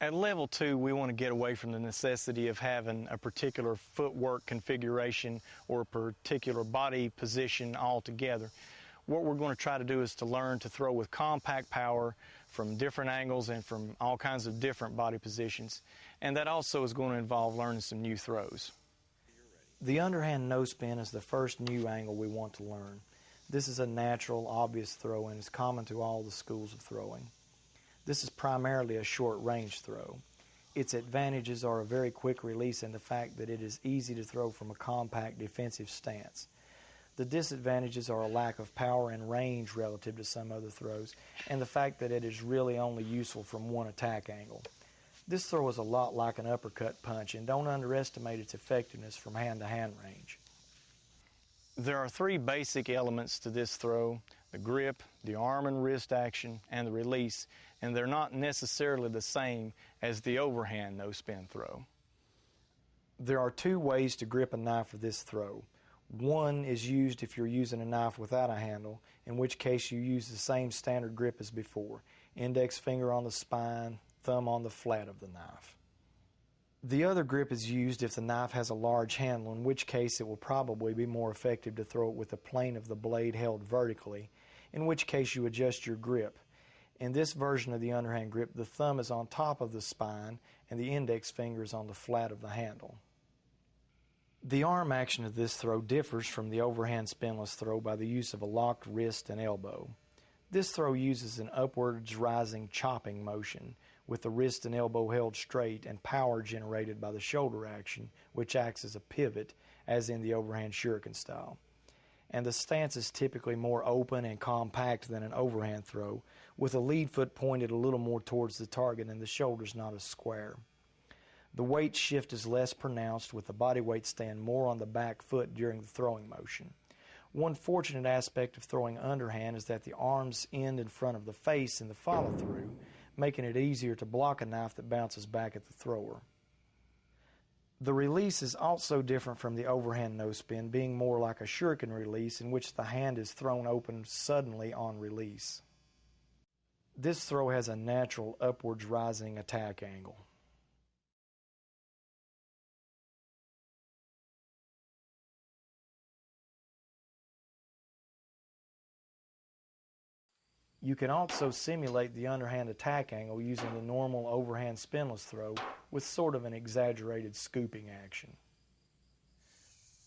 At level 2, we want to get away from the necessity of having a particular footwork configuration or a particular body position altogether. What we're going to try to do is to learn to throw with compact power from different angles and from all kinds of different body positions. And that also is going to involve learning some new throws. The underhand no spin is the first new angle we want to learn. This is a natural, obvious throw and is common to all the schools of throwing. This is primarily a short-range throw. Its advantages are a very quick release and the fact that it is easy to throw from a compact defensive stance. The disadvantages are a lack of power and range relative to some other throws, and the fact that it is really only useful from one attack angle. This throw is a lot like an uppercut punch, and don't underestimate its effectiveness from hand-to-hand range. There are 3 basic elements to this throw: the grip, the arm and wrist action, and the release, and they're not necessarily the same as the overhand no-spin throw. There are 2 ways to grip a knife for this throw. One is used if you're using a knife without a handle, in which case you use the same standard grip as before. Index finger on the spine, thumb on the flat of the knife. The other grip is used if the knife has a large handle, in which case it will probably be more effective to throw it with the plane of the blade held vertically, in which case you adjust your grip. In this version of the underhand grip, the thumb is on top of the spine and the index finger is on the flat of the handle. The arm action of this throw differs from the overhand spinless throw by the use of a locked wrist and elbow. This throw uses an upwards rising chopping motion, with the wrist and elbow held straight and power generated by the shoulder action, which acts as a pivot, as in the overhand shuriken style. And the stance is typically more open and compact than an overhand throw, with the lead foot pointed a little more towards the target and the shoulders not as square. The weight shift is less pronounced, with the body weight staying more on the back foot during the throwing motion. One fortunate aspect of throwing underhand is that the arms end in front of the face in the follow-through, making it easier to block a knife that bounces back at the thrower. The release is also different from the overhand no spin, being more like a shuriken release in which the hand is thrown open suddenly on release. This throw has a natural upwards rising attack angle. You can also simulate the underhand attack angle using the normal overhand spinless throw with sort of an exaggerated scooping action.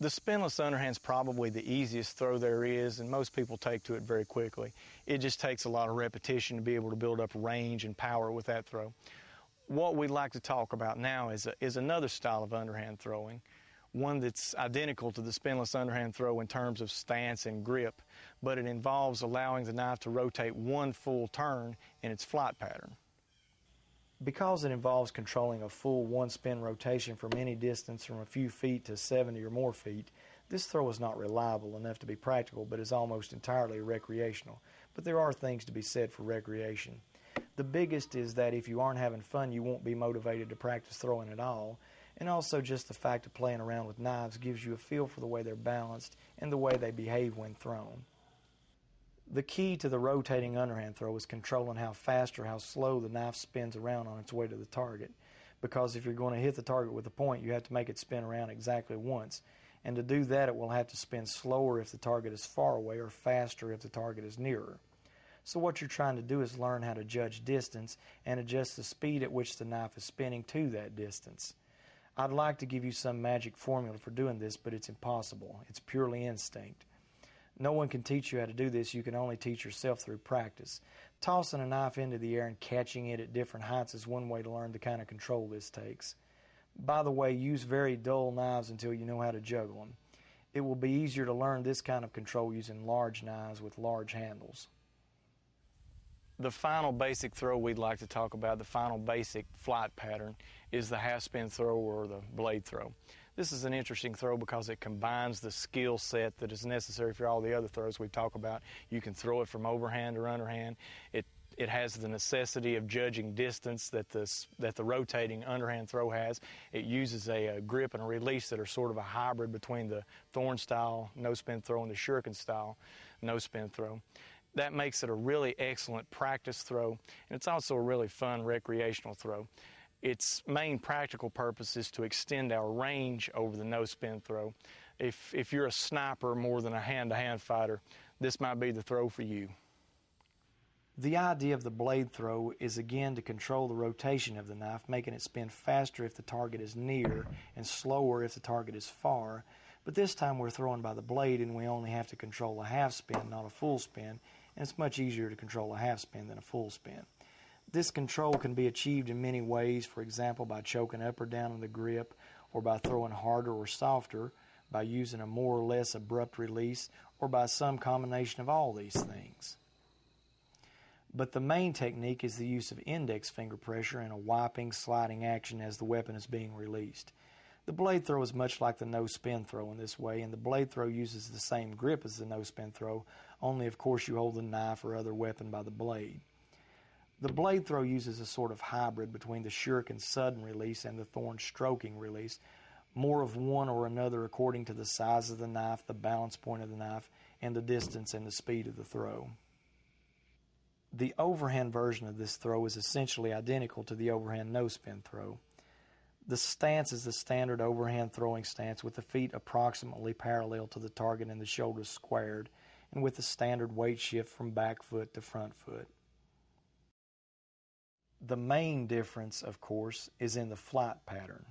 The spinless underhand is probably the easiest throw there is, and most people take to it very quickly. It just takes a lot of repetition to be able to build up range and power with that throw. What we'd like to talk about now is another style of underhand throwing, one that's identical to the spinless underhand throw in terms of stance and grip, but it involves allowing the knife to rotate one full turn in its flight pattern. Because it involves controlling a full one-spin rotation from any distance from a few feet to 70 or more feet, this throw is not reliable enough to be practical, but is almost entirely recreational. But there are things to be said for recreation. The biggest is that if you aren't having fun, you won't be motivated to practice throwing at all. And also just the fact of playing around with knives gives you a feel for the way they're balanced and the way they behave when thrown. The key to the rotating underhand throw is controlling how fast or how slow the knife spins around on its way to the target. Because if you're going to hit the target with a point, you have to make it spin around exactly once. And to do that, it will have to spin slower if the target is far away or faster if the target is nearer. So what you're trying to do is learn how to judge distance and adjust the speed at which the knife is spinning to that distance. I'd like to give you some magic formula for doing this, but it's impossible. It's purely instinct. No one can teach you how to do this. You can only teach yourself through practice. Tossing a knife into the air and catching it at different heights is one way to learn the kind of control this takes. By the way, use very dull knives until you know how to juggle them. It will be easier to learn this kind of control using large knives with large handles. The final basic throw we'd like to talk about, the final basic flight pattern, is the half spin throw or the blade throw. This is an interesting throw because it combines the skill set that is necessary for all the other throws we talk about. You can throw it from overhand or underhand. It has the necessity of judging distance that the rotating underhand throw has. It uses a grip and a release that are sort of a hybrid between the thorn style no-spin throw and the shuriken style no-spin throw. That makes it a really excellent practice throw, and it's also a really fun recreational throw. Its main practical purpose is to extend our range over the no-spin throw. If you're a sniper more than a hand-to-hand fighter, this might be the throw for you. The idea of the blade throw is again to control the rotation of the knife, making it spin faster if the target is near and slower if the target is far. But this time we're throwing by the blade and we only have to control a half spin, not a full spin, and it's much easier to control a half spin than a full spin. This control can be achieved in many ways, for example by choking up or down on the grip, or by throwing harder or softer, by using a more or less abrupt release, or by some combination of all these things. But the main technique is the use of index finger pressure and a wiping, sliding action as the weapon is being released. The blade throw is much like the no-spin throw in this way, and the blade throw uses the same grip as the no-spin throw, only of course you hold the knife or other weapon by the blade. The blade throw uses a sort of hybrid between the shuriken sudden release and the thorn stroking release, more of one or another according to the size of the knife, the balance point of the knife, and the distance and the speed of the throw. The overhand version of this throw is essentially identical to the overhand no-spin throw. The stance is the standard overhand throwing stance with the feet approximately parallel to the target and the shoulders squared, and with the standard weight shift from back foot to front foot. The main difference, of course, is in the flight pattern.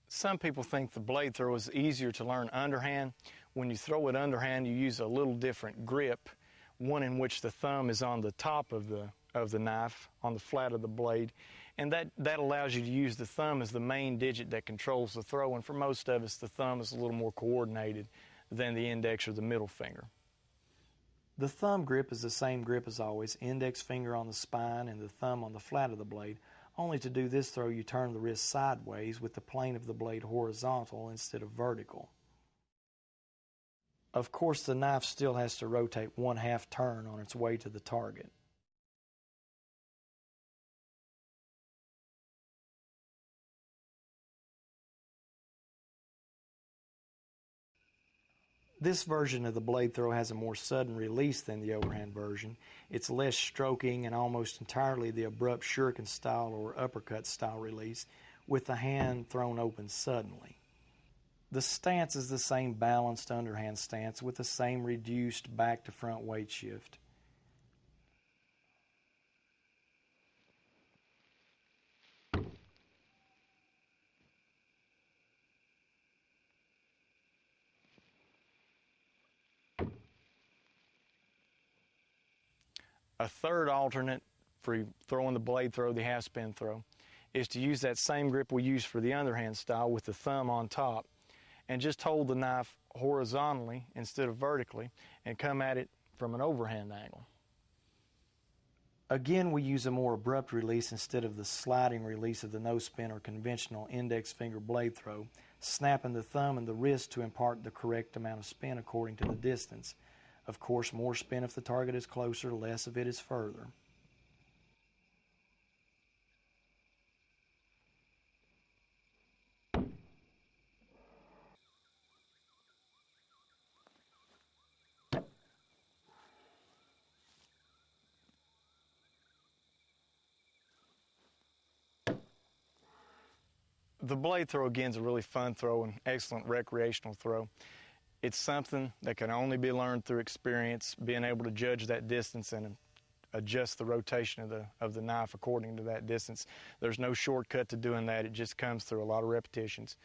Some people think the blade throw is easier to learn underhand. When you throw it underhand, you use a little different grip, one in which the thumb is on the top of the knife, on the flat of the blade, and that allows you to use the thumb as the main digit that controls the throw, and for most of us, the thumb is a little more coordinated than the index or the middle finger. The thumb grip is the same grip as always, index finger on the spine and the thumb on the flat of the blade. Only to do this throw, you turn the wrist sideways with the plane of the blade horizontal instead of vertical. Of course, the knife still has to rotate 1/2 turn on its way to the target. This version of the blade throw has a more sudden release than the overhand version. It's less stroking and almost entirely the abrupt shuriken style or uppercut style release, with the hand thrown open suddenly. The stance is the same balanced underhand stance with the same reduced back to front weight shift. A third alternate for throwing the blade throw, the half spin throw, is to use that same grip we use for the underhand style with the thumb on top and just hold the knife horizontally instead of vertically and come at it from an overhand angle. Again, we use a more abrupt release instead of the sliding release of the no spin or conventional index finger blade throw, snapping the thumb and the wrist to impart the correct amount of spin according to the distance. Of course, more spin if the target is closer, less if it is further. The blade throw, again, is a really fun throw and excellent recreational throw. It's something that can only be learned through experience, being able to judge that distance and adjust the rotation of the knife according to that distance. There's no shortcut to doing that. It just comes through a lot of repetitions.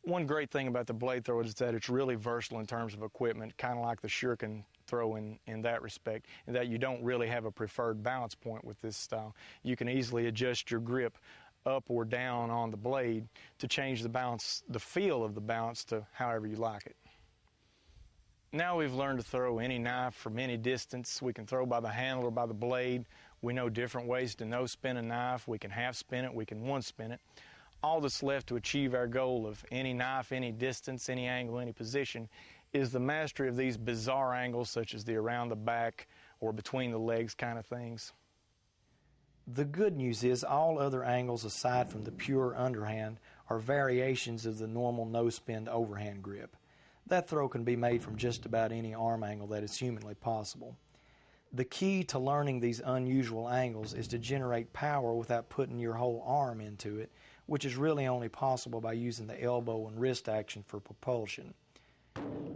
One great thing about the blade throw is that it's really versatile in terms of equipment, kind of like the shuriken throw in that respect, in that you don't really have a preferred balance point with this style. You can easily adjust your grip up or down on the blade to change the balance, the feel of the balance to however you like it. Now we've learned to throw any knife from any distance. We can throw by the handle or by the blade. We know different ways to no spin a knife. We can half spin it, we can one spin it. All that's left to achieve our goal of any knife, any distance, any angle, any position is the mastery of these bizarre angles such as the around the back or between the legs kind of things. The good news is all other angles aside from the pure underhand are variations of the normal no-spin overhand grip. That throw can be made from just about any arm angle that is humanly possible. The key to learning these unusual angles is to generate power without putting your whole arm into it, which is really only possible by using the elbow and wrist action for propulsion.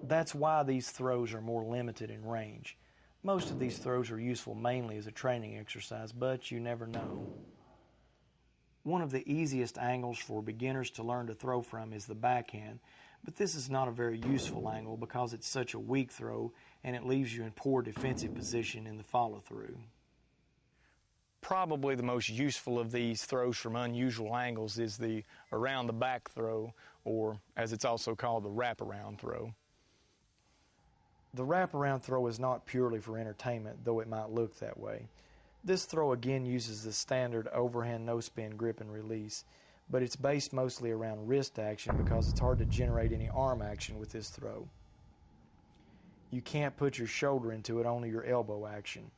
That's why these throws are more limited in range. Most of these throws are useful mainly as a training exercise, but you never know. One of the easiest angles for beginners to learn to throw from is the backhand, but this is not a very useful angle because it's such a weak throw and it leaves you in poor defensive position in the follow-through. Probably the most useful of these throws from unusual angles is the around the back throw, or as it's also called, the wraparound throw. The wraparound throw is not purely for entertainment, though it might look that way. This throw again uses the standard overhand no-spin grip and release, but it's based mostly around wrist action because it's hard to generate any arm action with this throw. You can't put your shoulder into it, only your elbow action.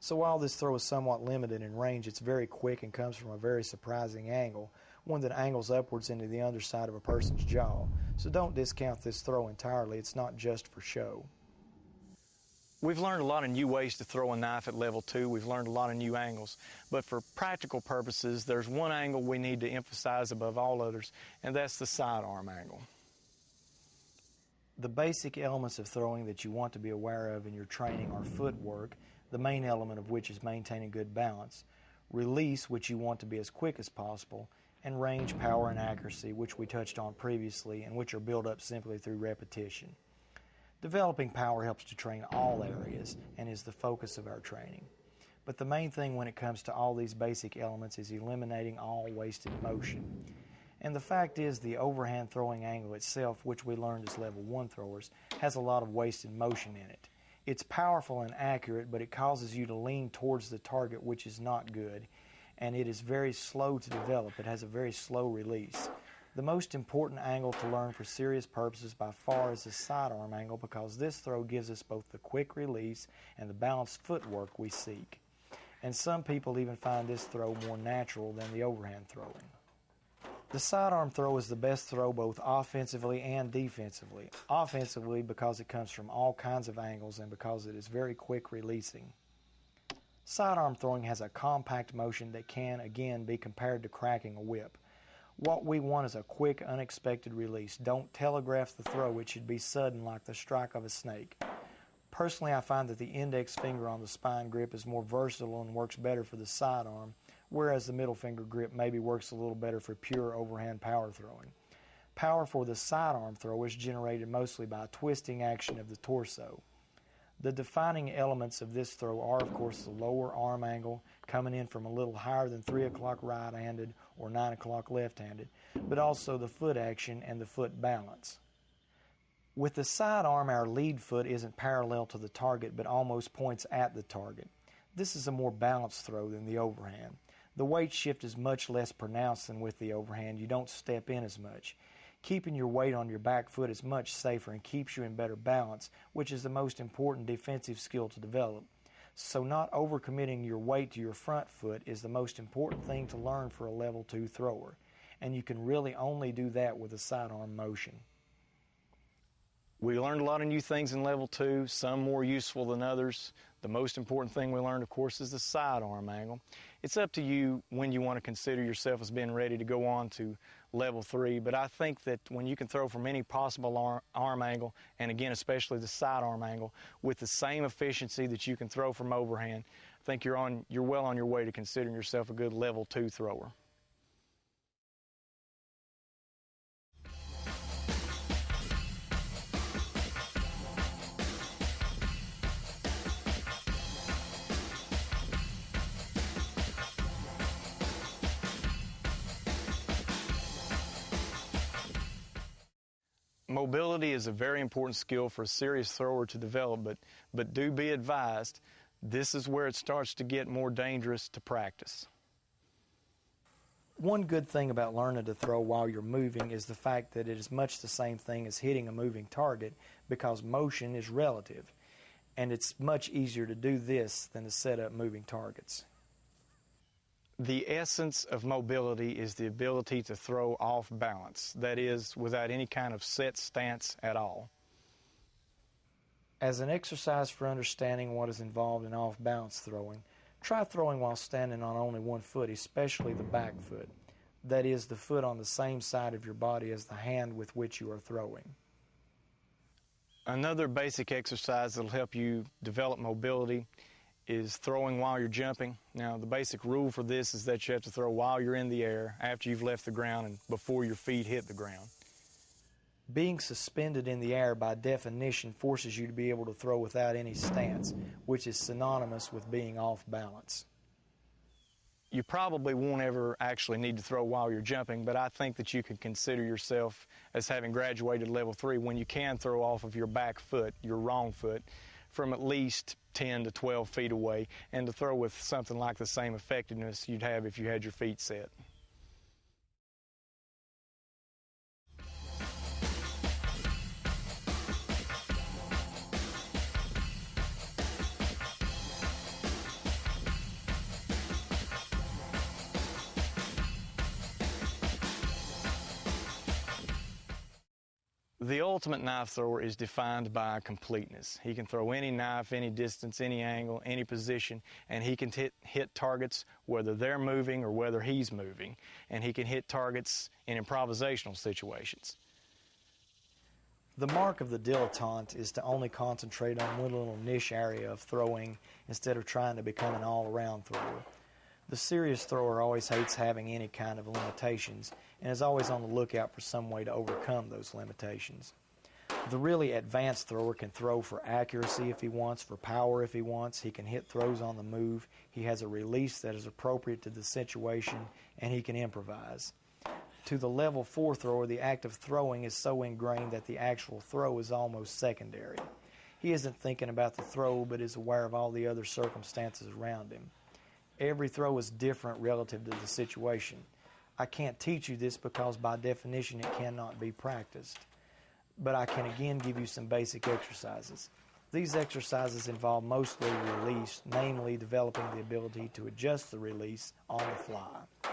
So while this throw is somewhat limited in range, it's very quick and comes from a very surprising angle, one that angles upwards into the underside of a person's jaw. So don't discount this throw entirely, it's not just for show. We've learned a lot of new ways to throw a knife at level 2. We've learned a lot of new angles. But for practical purposes, there's one angle we need to emphasize above all others, and that's the sidearm angle. The basic elements of throwing that you want to be aware of in your training are footwork, the main element of which is maintaining good balance, release, which you want to be as quick as possible, and range, power, and accuracy, which we touched on previously and which are built up simply through repetition. Developing power helps to train all areas and is the focus of our training. But the main thing when it comes to all these basic elements is eliminating all wasted motion. And the fact is the overhand throwing angle itself, which we learned as level 1 throwers, has a lot of wasted motion in it. It's powerful and accurate, but it causes you to lean towards the target, which is not good, and it is very slow to develop. It has a very slow release. The most important angle to learn for serious purposes by far is the sidearm angle, because this throw gives us both the quick release and the balanced footwork we seek. And some people even find this throw more natural than the overhand throwing. The sidearm throw is the best throw both offensively and defensively. Offensively because it comes from all kinds of angles and because it is very quick releasing. Sidearm throwing has a compact motion that can, again, be compared to cracking a whip. What we want is a quick, unexpected release. Don't telegraph the throw. It should be sudden, like the strike of a snake. Personally, I find that the index finger on the spine grip is more versatile and works better for the sidearm, whereas the middle finger grip maybe works a little better for pure overhand power throwing. Power for the sidearm throw is generated mostly by twisting action of the torso. The defining elements of this throw are, of course, the lower arm angle, coming in from a little higher than 3 o'clock right-handed or 9 o'clock left-handed, but also the foot action and the foot balance. With the sidearm, our lead foot isn't parallel to the target but almost points at the target. This is a more balanced throw than the overhand. The weight shift is much less pronounced than with the overhand. You don't step in as much. Keeping your weight on your back foot is much safer and keeps you in better balance, which is the most important defensive skill to develop. So not overcommitting your weight to your front foot is the most important thing to learn for a level 2 thrower, and you can really only do that with a sidearm motion. We learned a lot of new things in level 2, some more useful than others. The most important thing we learned, of course, is the sidearm angle. It's up to you when you want to consider yourself as being ready to go on to level 3, but I think that when you can throw from any possible arm angle, and again, especially the sidearm angle, with the same efficiency that you can throw from overhand, I think you're well on your way to considering yourself a good level 2 thrower. Mobility is a very important skill for a serious thrower to develop, but do be advised, this is where it starts to get more dangerous to practice. One good thing about learning to throw while you're moving is the fact that it is much the same thing as hitting a moving target, because motion is relative, and it's much easier to do this than to set up moving targets. The essence of mobility is the ability to throw off balance, that is, without any kind of set stance at all. As an exercise for understanding what is involved in off-balance throwing, try throwing while standing on only one foot, especially the back foot. That is, the foot on the same side of your body as the hand with which you are throwing. Another basic exercise that will help you develop mobility is throwing while you're jumping. Now, the basic rule for this is that you have to throw while you're in the air, after you've left the ground, and before your feet hit the ground. Being suspended in the air by definition forces you to be able to throw without any stance, which is synonymous with being off balance. You probably won't ever actually need to throw while you're jumping, but I think that you can consider yourself as having graduated level 3 when you can throw off of your back foot, your wrong foot, from at least 10 to 12 feet away, and to throw with something like the same effectiveness you'd have if you had your feet set. The ultimate knife thrower is defined by completeness. He can throw any knife, any distance, any angle, any position, and he can hit targets whether they're moving or whether he's moving, and he can hit targets in improvisational situations. The mark of the dilettante is to only concentrate on one little niche area of throwing instead of trying to become an all-around thrower. The serious thrower always hates having any kind of limitations and is always on the lookout for some way to overcome those limitations. The really advanced thrower can throw for accuracy if he wants, for power if he wants. He can hit throws on the move. He has a release that is appropriate to the situation, and he can improvise. To the level 4 thrower, the act of throwing is so ingrained that the actual throw is almost secondary. He isn't thinking about the throw, but is aware of all the other circumstances around him. Every throw is different relative to the situation. I can't teach you this because by definition it cannot be practiced. But I can again give you some basic exercises. These exercises involve mostly release, namely developing the ability to adjust the release on the fly.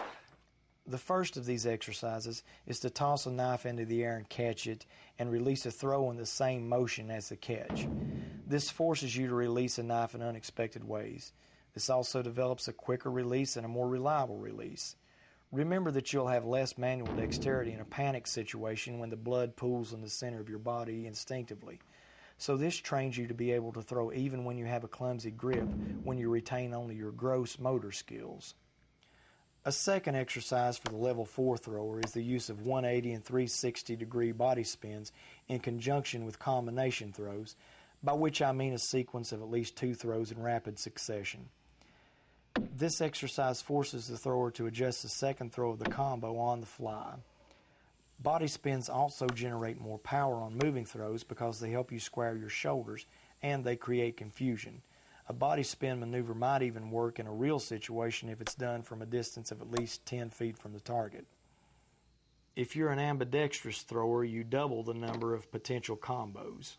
The first of these exercises is to toss a knife into the air and catch it and release a throw in the same motion as the catch. This forces you to release a knife in unexpected ways. This also develops a quicker release and a more reliable release. Remember that you'll have less manual dexterity in a panic situation when the blood pools in the center of your body instinctively. So this trains you to be able to throw even when you have a clumsy grip, when you retain only your gross motor skills. A second exercise for the level 4 thrower is the use of 180 and 360 degree body spins in conjunction with combination throws, by which I mean a sequence of at least 2 throws in rapid succession. This exercise forces the thrower to adjust the second throw of the combo on the fly. Body spins also generate more power on moving throws because they help you square your shoulders and they create confusion. A body spin maneuver might even work in a real situation if it's done from a distance of at least 10 feet from the target. If you're an ambidextrous thrower, you double the number of potential combos.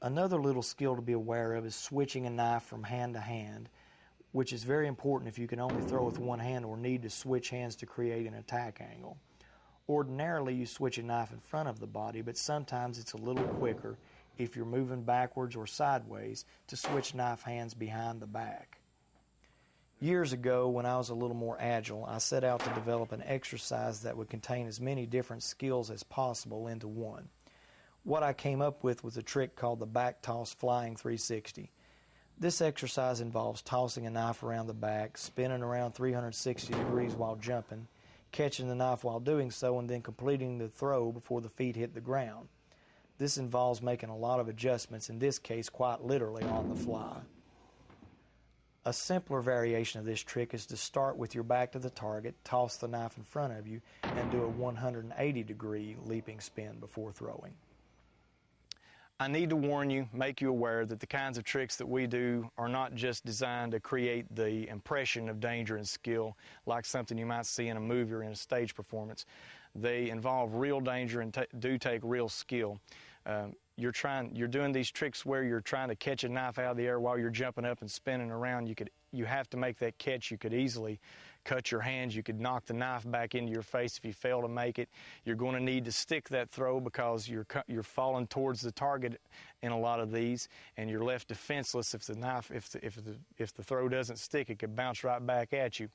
Another little skill to be aware of is switching a knife from hand to hand, which is very important if you can only throw with one hand or need to switch hands to create an attack angle. Ordinarily, you switch a knife in front of the body, but sometimes it's a little quicker if you're moving backwards or sideways to switch knife hands behind the back. Years ago, when I was a little more agile, I set out to develop an exercise that would contain as many different skills as possible into one. What I came up with was a trick called the back toss flying 360. This exercise involves tossing a knife around the back, spinning around 360 degrees while jumping, catching the knife while doing so, and then completing the throw before the feet hit the ground. This involves making a lot of adjustments, in this case quite literally on the fly. A simpler variation of this trick is to start with your back to the target, toss the knife in front of you, and do a 180-degree leaping spin before throwing. I need to warn you, make you aware that the kinds of tricks that we do are not just designed to create the impression of danger and skill like something you might see in a movie or in a stage performance. They involve real danger and do take real skill. You're doing these tricks where you're trying to catch a knife out of the air while you're jumping up and spinning around. You have to make that catch. You could easily cut your hands. You could knock the knife back into your face if you fail to make it. You're going to need to stick that throw because you're falling towards the target in a lot of these, and you're left defenseless if the throw doesn't stick. It could bounce right back at you.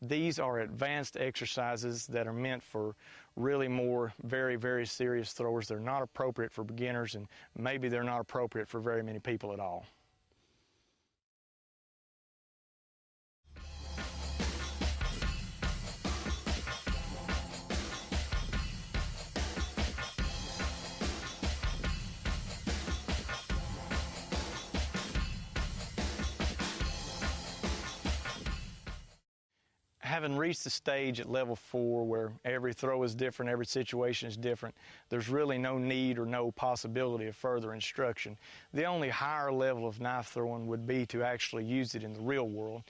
These are advanced exercises that are meant for really more very, very serious throwers. They're not appropriate for beginners, and maybe they're not appropriate for very many people at all. Having reached the stage at level 4 where every throw is different, every situation is different, there's really no need or no possibility of further instruction. The only higher level of knife throwing would be to actually use it in the real world.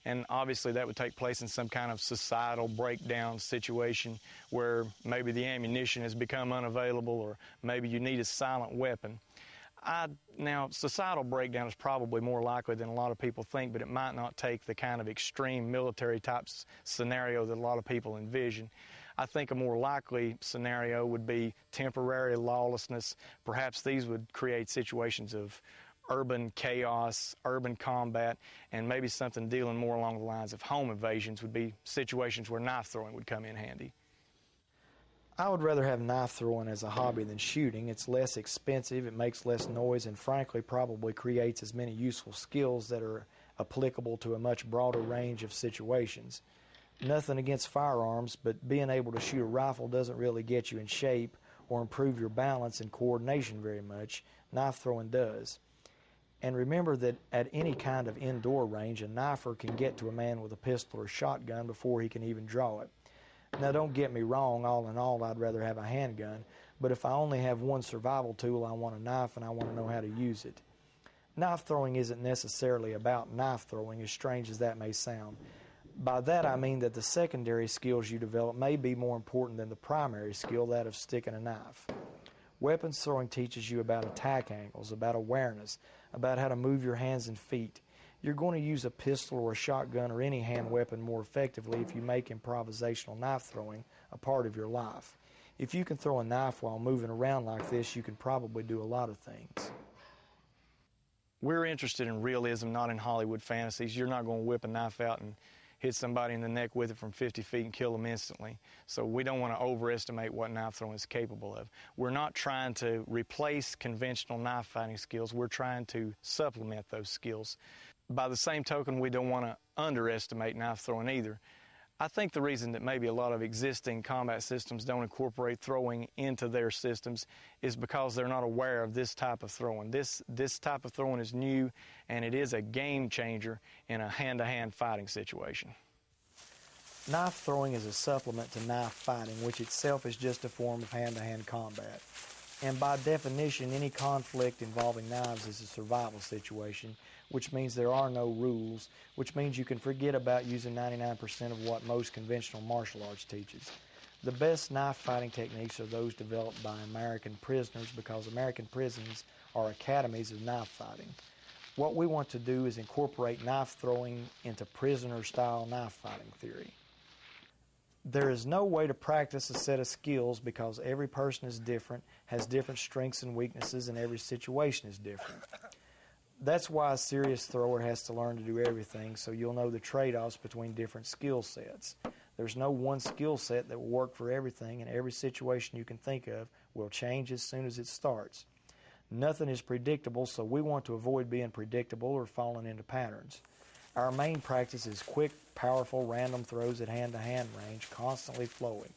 And obviously that would take place in some kind of societal breakdown situation where maybe the ammunition has become unavailable or maybe you need a silent weapon. Now, societal breakdown is probably more likely than a lot of people think, but it might not take the kind of extreme military type scenario that a lot of people envision. I think a more likely scenario would be temporary lawlessness. Perhaps these would create situations of urban chaos, urban combat, and maybe something dealing more along the lines of home invasions would be situations where knife throwing would come in handy. I would rather have knife throwing as a hobby than shooting. It's less expensive, it makes less noise, and frankly probably creates as many useful skills that are applicable to a much broader range of situations. Nothing against firearms, but being able to shoot a rifle doesn't really get you in shape or improve your balance and coordination very much. Knife throwing does. And remember that at any kind of indoor range, a knifer can get to a man with a pistol or shotgun before he can even draw it. Now, don't get me wrong, all in all, I'd rather have a handgun, but if I only have one survival tool, I want a knife and I want to know how to use it. Knife throwing isn't necessarily about knife throwing, as strange as that may sound. By that I mean that the secondary skills you develop may be more important than the primary skill, that of sticking a knife. Weapons throwing teaches you about attack angles, about awareness, about how to move your hands and feet. You're going to use a pistol or a shotgun or any hand weapon more effectively if you make improvisational knife throwing a part of your life. If you can throw a knife while moving around like this, you can probably do a lot of things. We're interested in realism, not in Hollywood fantasies. You're not going to whip a knife out and hit somebody in the neck with it from 50 feet and kill them instantly. So we don't want to overestimate what knife throwing is capable of. We're not trying to replace conventional knife fighting skills. We're trying to supplement those skills. By the same token, we don't want to underestimate knife throwing either. I think the reason that maybe a lot of existing combat systems don't incorporate throwing into their systems is because they're not aware of this type of throwing. This type of throwing is new, and it is a game changer in a hand-to-hand fighting situation. Knife throwing is a supplement to knife fighting, which itself is just a form of hand-to-hand combat. And by definition, any conflict involving knives is a survival situation, which means there are no rules, which means you can forget about using 99% of what most conventional martial arts teaches. The best knife fighting techniques are those developed by American prisoners, because American prisons are academies of knife fighting. What we want to do is incorporate knife throwing into prisoner-style knife fighting theory. There is no way to practice a set of skills because every person is different, has different strengths and weaknesses, and every situation is different. That's why a serious thrower has to learn to do everything, so you'll know the trade-offs between different skill sets. There's no one skill set that will work for everything, and every situation you can think of will change as soon as it starts. Nothing is predictable, so we want to avoid being predictable or falling into patterns. Our main practice is quick, powerful, random throws at hand-to-hand range, constantly flowing.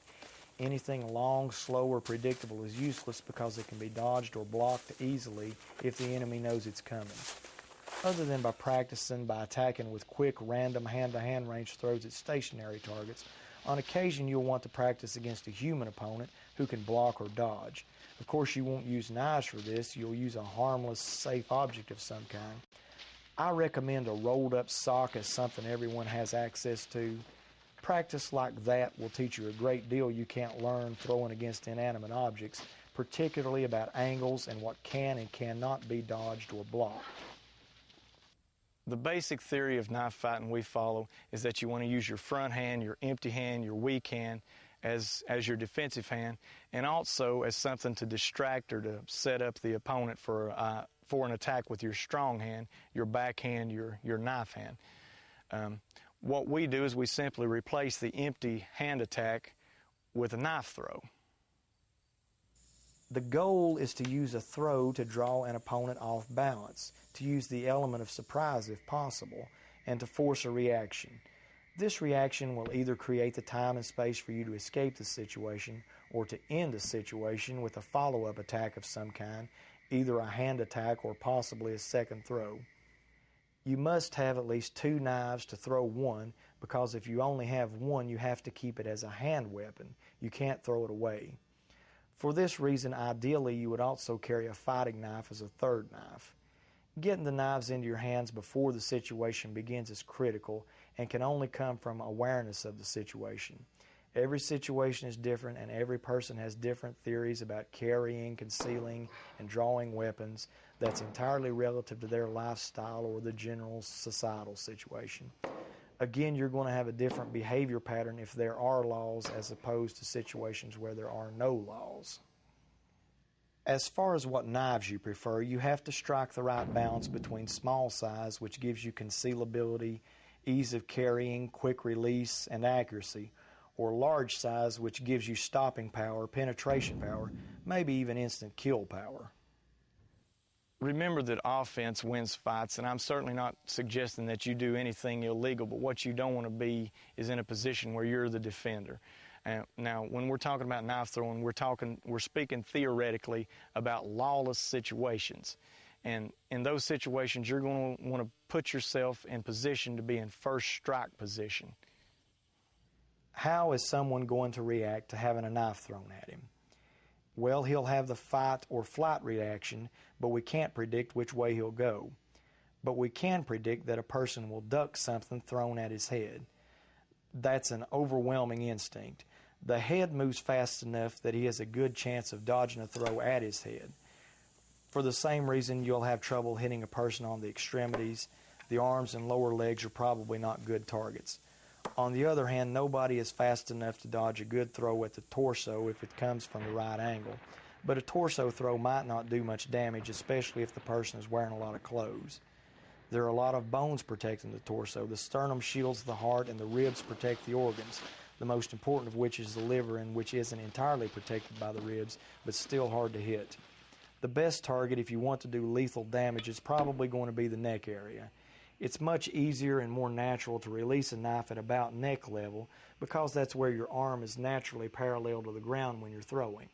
Anything long, slow, or predictable is useless because it can be dodged or blocked easily if the enemy knows it's coming. Other than by practicing by attacking with quick, random, hand-to-hand range throws at stationary targets, on occasion you'll want to practice against a human opponent who can block or dodge. Of course, you won't use knives for this. You'll use a harmless, safe object of some kind. I recommend a rolled-up sock as something everyone has access to. Practice like that will teach you a great deal you can't learn throwing against inanimate objects, particularly about angles and what can and cannot be dodged or blocked. The basic theory of knife fighting we follow is that you want to use your front hand, your empty hand, your weak hand as your defensive hand, and also as something to distract or to set up the opponent for an attack with your strong hand, your backhand, your knife hand. What we do is we simply replace the empty hand attack with a knife throw. The goal is to use a throw to draw an opponent off balance, to use the element of surprise if possible, and to force a reaction. This reaction will either create the time and space for you to escape the situation or to end the situation with a follow-up attack of some kind, either a hand attack or possibly a second throw. You must have at least 2 knives to throw one, because if you only have one, you have to keep it as a hand weapon. You can't throw it away. For this reason, ideally, you would also carry a fighting knife as a third knife. Getting the knives into your hands before the situation begins is critical and can only come from awareness of the situation. Every situation is different, and every person has different theories about carrying, concealing, and drawing weapons. That's entirely relative to their lifestyle or the general societal situation. Again, you're going to have a different behavior pattern if there are laws as opposed to situations where there are no laws. As far as what knives you prefer, you have to strike the right balance between small size, which gives you concealability, ease of carrying, quick release, and accuracy, or large size, which gives you stopping power, penetration power, maybe even instant kill power. Remember that offense wins fights, and I'm certainly not suggesting that you do anything illegal, but what you don't want to be is in a position where you're the defender. Now, when we're talking about knife throwing, we're speaking theoretically about lawless situations. And in those situations, you're going to want to put yourself in position to be in first strike position. How is someone going to react to having a knife thrown at him? Well, he'll have the fight or flight reaction, but we can't predict which way he'll go. But we can predict that a person will duck something thrown at his head. That's an overwhelming instinct. The head moves fast enough that he has a good chance of dodging a throw at his head. For the same reason, you'll have trouble hitting a person on the extremities. The arms and lower legs are probably not good targets. On the other hand, nobody is fast enough to dodge a good throw at the torso if it comes from the right angle. But a torso throw might not do much damage, especially if the person is wearing a lot of clothes. There are a lot of bones protecting the torso. The sternum shields the heart and the ribs protect the organs, the most important of which is the liver, and which isn't entirely protected by the ribs, but still hard to hit. The best target if you want to do lethal damage is probably going to be the neck area. It's much easier and more natural to release a knife at about neck level because that's where your arm is naturally parallel to the ground when you're throwing.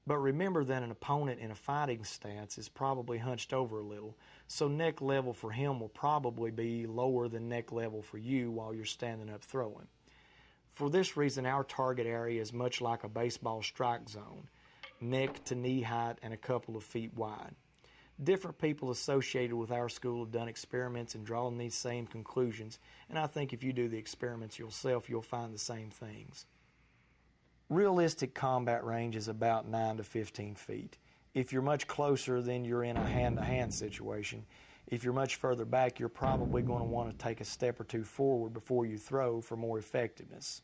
But remember that an opponent in a fighting stance is probably hunched over a little, so neck level for him will probably be lower than neck level for you while you're standing up throwing. For this reason, our target area is much like a baseball strike zone, neck to knee height and a couple of feet wide. Different people associated with our school have done experiments and drawn these same conclusions, and I think if you do the experiments yourself, you'll find the same things. Realistic combat range is about 9 to 15 feet. If you're much closer, then you're in a hand-to-hand situation. If you're much further back, you're probably going to want to take a step or two forward before you throw for more effectiveness.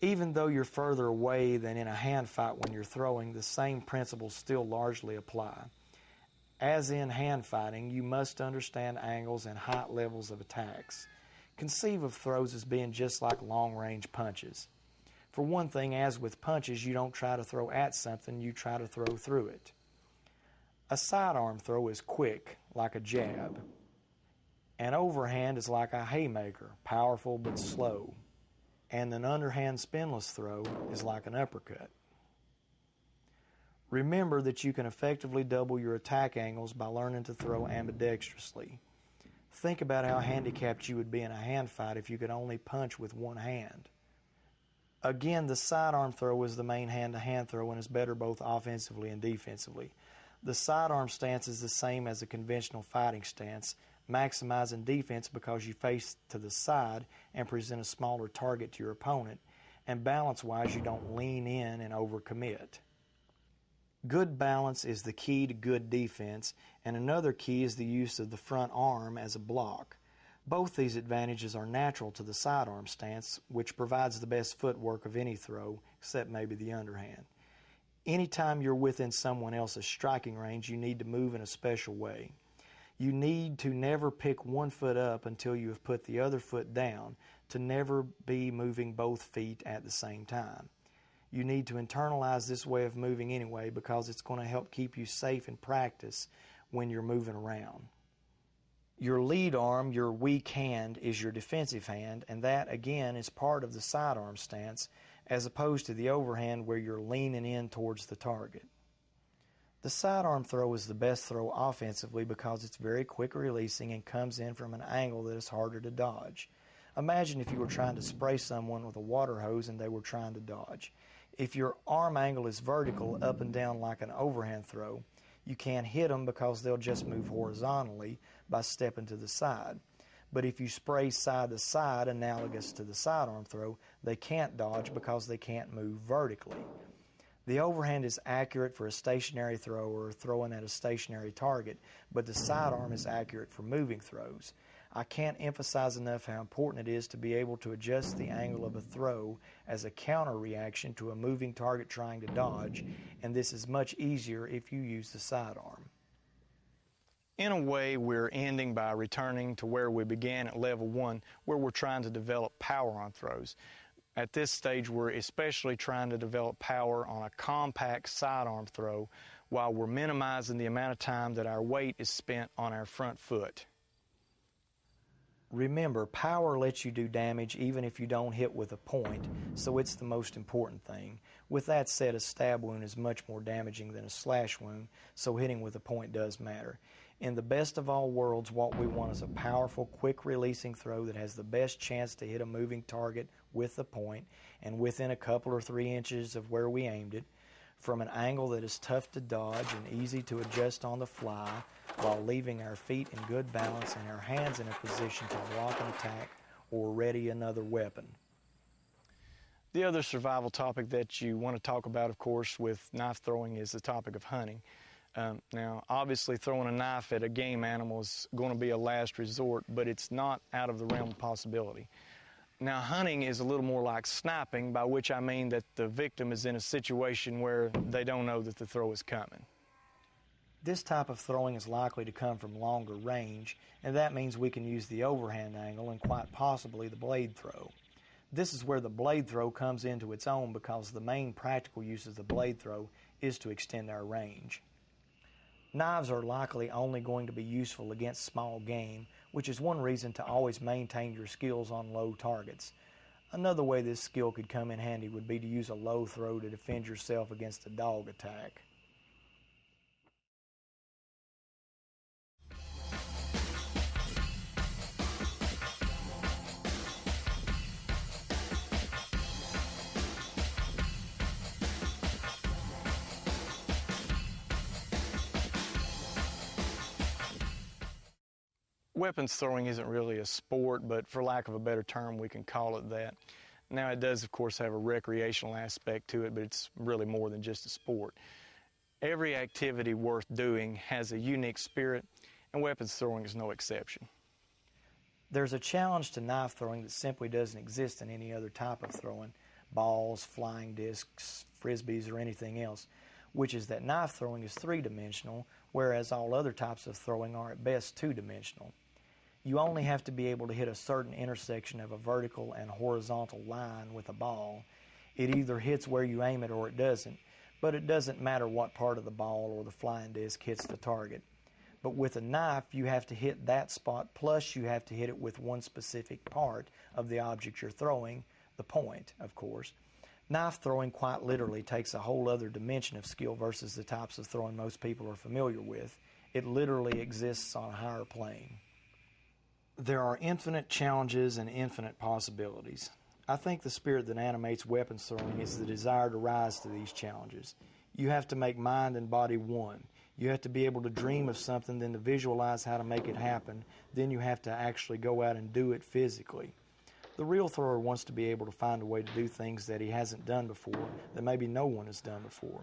Even though you're further away than in a hand fight when you're throwing, the same principles still largely apply. As in hand fighting, you must understand angles and height levels of attacks. Conceive of throws as being just like long-range punches. For one thing, as with punches, you don't try to throw at something, you try to throw through it. A sidearm throw is quick, like a jab. An overhand is like a haymaker, powerful but slow. And an underhand spinless throw is like an uppercut. Remember that you can effectively double your attack angles by learning to throw ambidextrously. Think about how handicapped you would be in a hand fight if you could only punch with one hand. Again, the sidearm throw is the main hand-to-hand throw and is better both offensively and defensively. The sidearm stance is the same as a conventional fighting stance, maximizing defense because you face to the side and present a smaller target to your opponent, and balance-wise you don't lean in and overcommit. Good balance is the key to good defense, and another key is the use of the front arm as a block. Both these advantages are natural to the sidearm stance, which provides the best footwork of any throw, except maybe the underhand. Anytime you're within someone else's striking range, you need to move in a special way. You need to never pick one foot up until you have put the other foot down, to never be moving both feet at the same time. You need to internalize this way of moving anyway because it's going to help keep you safe in practice when you're moving around. Your lead arm, your weak hand, is your defensive hand, and that, again, is part of the sidearm stance, as opposed to the overhand where you're leaning in towards the target. The sidearm throw is the best throw offensively because it's very quick releasing and comes in from an angle that is harder to dodge. Imagine if you were trying to spray someone with a water hose and they were trying to dodge. If your arm angle is vertical, up and down like an overhand throw, you can't hit them because they'll just move horizontally by stepping to the side. But if you spray side to side, analogous to the sidearm throw, they can't dodge because they can't move vertically. The overhand is accurate for a stationary throw or throwing at a stationary target, but the sidearm is accurate for moving throws. I can't emphasize enough how important it is to be able to adjust the angle of a throw as a counter reaction to a moving target trying to dodge, and this is much easier if you use the sidearm. In a way, we're ending by returning to where we began at level 1, where we're trying to develop power on throws. At this stage, we're especially trying to develop power on a compact sidearm throw while we're minimizing the amount of time that our weight is spent on our front foot. Remember, power lets you do damage even if you don't hit with a point, so it's the most important thing. With that said, a stab wound is much more damaging than a slash wound, so hitting with a point does matter. In the best of all worlds, what we want is a powerful, quick-releasing throw that has the best chance to hit a moving target with the point and within a couple or 3 inches of where we aimed it, from an angle that is tough to dodge and easy to adjust on the fly, while leaving our feet in good balance and our hands in a position to block an attack or ready another weapon. The other survival topic that you want to talk about, of course, with knife throwing is the topic of hunting. Now, obviously, throwing a knife at a game animal is going to be a last resort, but it's not out of the realm of possibility. Now, hunting is a little more like sniping, by which I mean that the victim is in a situation where they don't know that the throw is coming. This type of throwing is likely to come from longer range, and that means we can use the overhand angle and quite possibly the blade throw. This is where the blade throw comes into its own, because the main practical use of the blade throw is to extend our range. Knives are likely only going to be useful against small game, which is one reason to always maintain your skills on low targets. Another way this skill could come in handy would be to use a low throw to defend yourself against a dog attack. Weapons throwing isn't really a sport, but for lack of a better term, we can call it that. Now, it does, of course, have a recreational aspect to it, but it's really more than just a sport. Every activity worth doing has a unique spirit, and weapons throwing is no exception. There's a challenge to knife throwing that simply doesn't exist in any other type of throwing, balls, flying discs, frisbees, or anything else, which is that knife throwing is three-dimensional, whereas all other types of throwing are at best two-dimensional. You only have to be able to hit a certain intersection of a vertical and horizontal line with a ball. It either hits where you aim it or it doesn't, but it doesn't matter what part of the ball or the flying disc hits the target. But with a knife, you have to hit that spot, plus you have to hit it with one specific part of the object you're throwing, the point, of course. Knife throwing quite literally takes a whole other dimension of skill versus the types of throwing most people are familiar with. It literally exists on a higher plane. There are infinite challenges and infinite possibilities. I think the spirit that animates weapons throwing is the desire to rise to these challenges. You have to make mind and body one. You have to be able to dream of something, then to visualize how to make it happen. Then you have to actually go out and do it physically. The real thrower wants to be able to find a way to do things that he hasn't done before, that maybe no one has done before.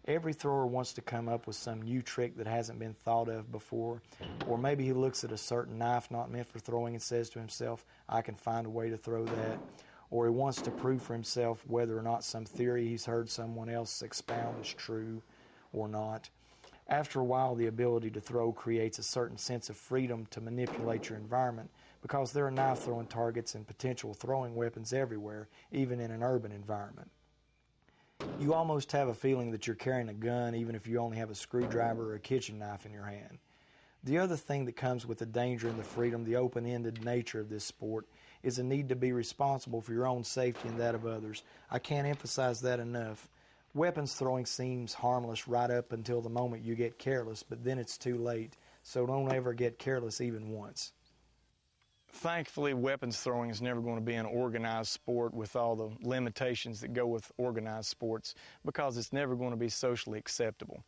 Every thrower wants to come up with some new trick that hasn't been thought of before, or maybe he looks at a certain knife not meant for throwing and says to himself, I can find a way to throw that. Or he wants to prove for himself whether or not some theory he's heard someone else expound is true or not. After a while, the ability to throw creates a certain sense of freedom to manipulate your environment, because there are knife-throwing targets and potential throwing weapons everywhere, even in an urban environment. You almost have a feeling that you're carrying a gun even if you only have a screwdriver or a kitchen knife in your hand. The other thing that comes with the danger and the freedom, the open-ended nature of this sport, is a need to be responsible for your own safety and that of others. I can't emphasize that enough. Weapons throwing seems harmless right up until the moment you get careless, but then it's too late, so don't ever get careless even once. Thankfully, weapons throwing is never going to be an organized sport with all the limitations that go with organized sports, because it's never going to be socially acceptable.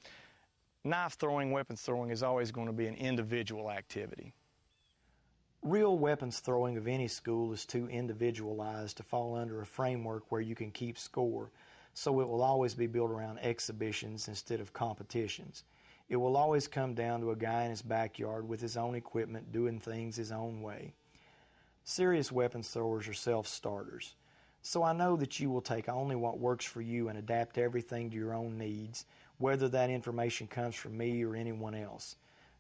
Knife throwing, weapons throwing is always going to be an individual activity. Real weapons throwing of any school is too individualized to fall under a framework where you can keep score, so it will always be built around exhibitions instead of competitions. It will always come down to a guy in his backyard with his own equipment doing things his own way. Serious weapons throwers are self-starters, so I know that you will take only what works for you and adapt everything to your own needs, whether that information comes from me or anyone else.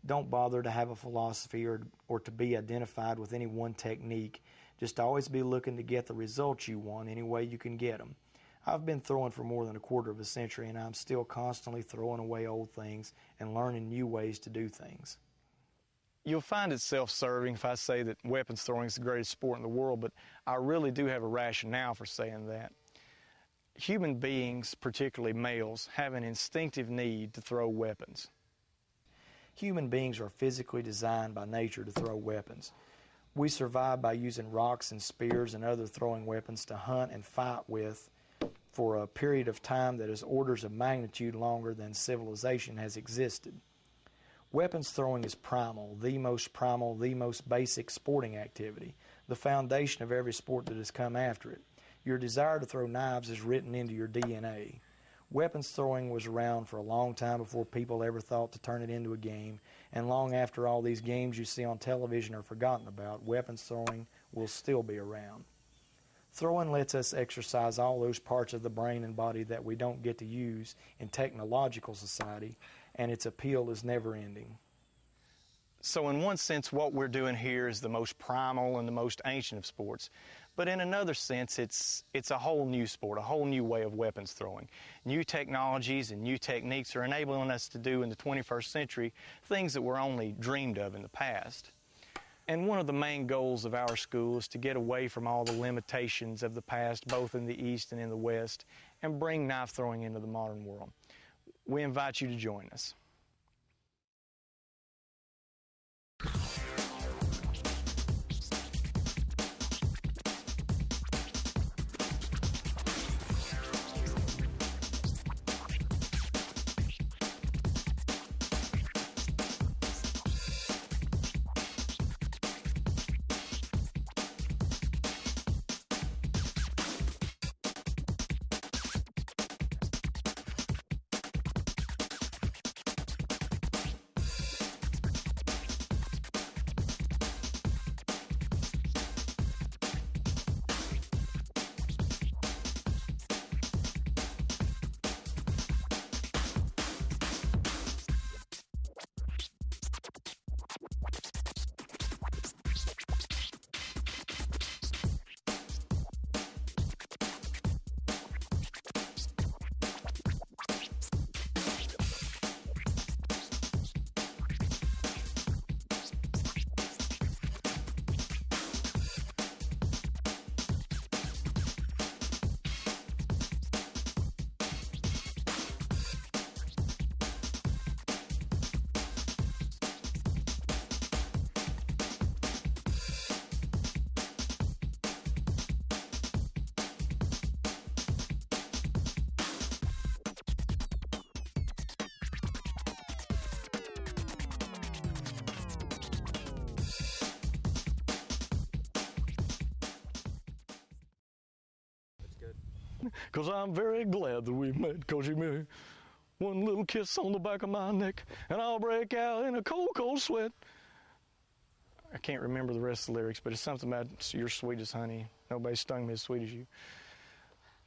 Don't bother to have a philosophy or to be identified with any one technique. Just always be looking to get the results you want any way you can get them. I've been throwing for more than a quarter of a century, and I'm still constantly throwing away old things and learning new ways to do things. You'll find it self-serving if I say that weapons throwing is the greatest sport in the world, but I really do have a rationale for saying that. Human beings, particularly males, have an instinctive need to throw weapons. Human beings are physically designed by nature to throw weapons. We survive by using rocks and spears and other throwing weapons to hunt and fight with for a period of time that is orders of magnitude longer than civilization has existed. Weapons throwing is primal, the most basic sporting activity. the foundation of every sport that has come after it. Your desire to throw knives is written into your DNA. Weapons throwing was around for a long time before people ever thought to turn it into a game, and long after all these games you see on television are forgotten about, weapons throwing will still be around. Throwing lets us exercise all those parts of the brain and body that we don't get to use in technological society, and its appeal is never ending. So in one sense, what we're doing here is the most primal and the most ancient of sports. But in another sense, it's a whole new sport, a whole new way of weapons throwing. New technologies and new techniques are enabling us to do in the 21st century things that were only dreamed of in the past. And one of the main goals of our school is to get away from all the limitations of the past, both in the East and in the West, and bring knife throwing into the modern world. We invite you to join us. Cause I'm very glad that we met, cause you made one little kiss on the back of my neck, and I'll break out in a cold, cold sweat. I can't remember the rest of the lyrics, but it's something about you're sweet as honey. Nobody stung me as sweet as you.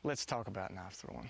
Let's talk about knife throwing.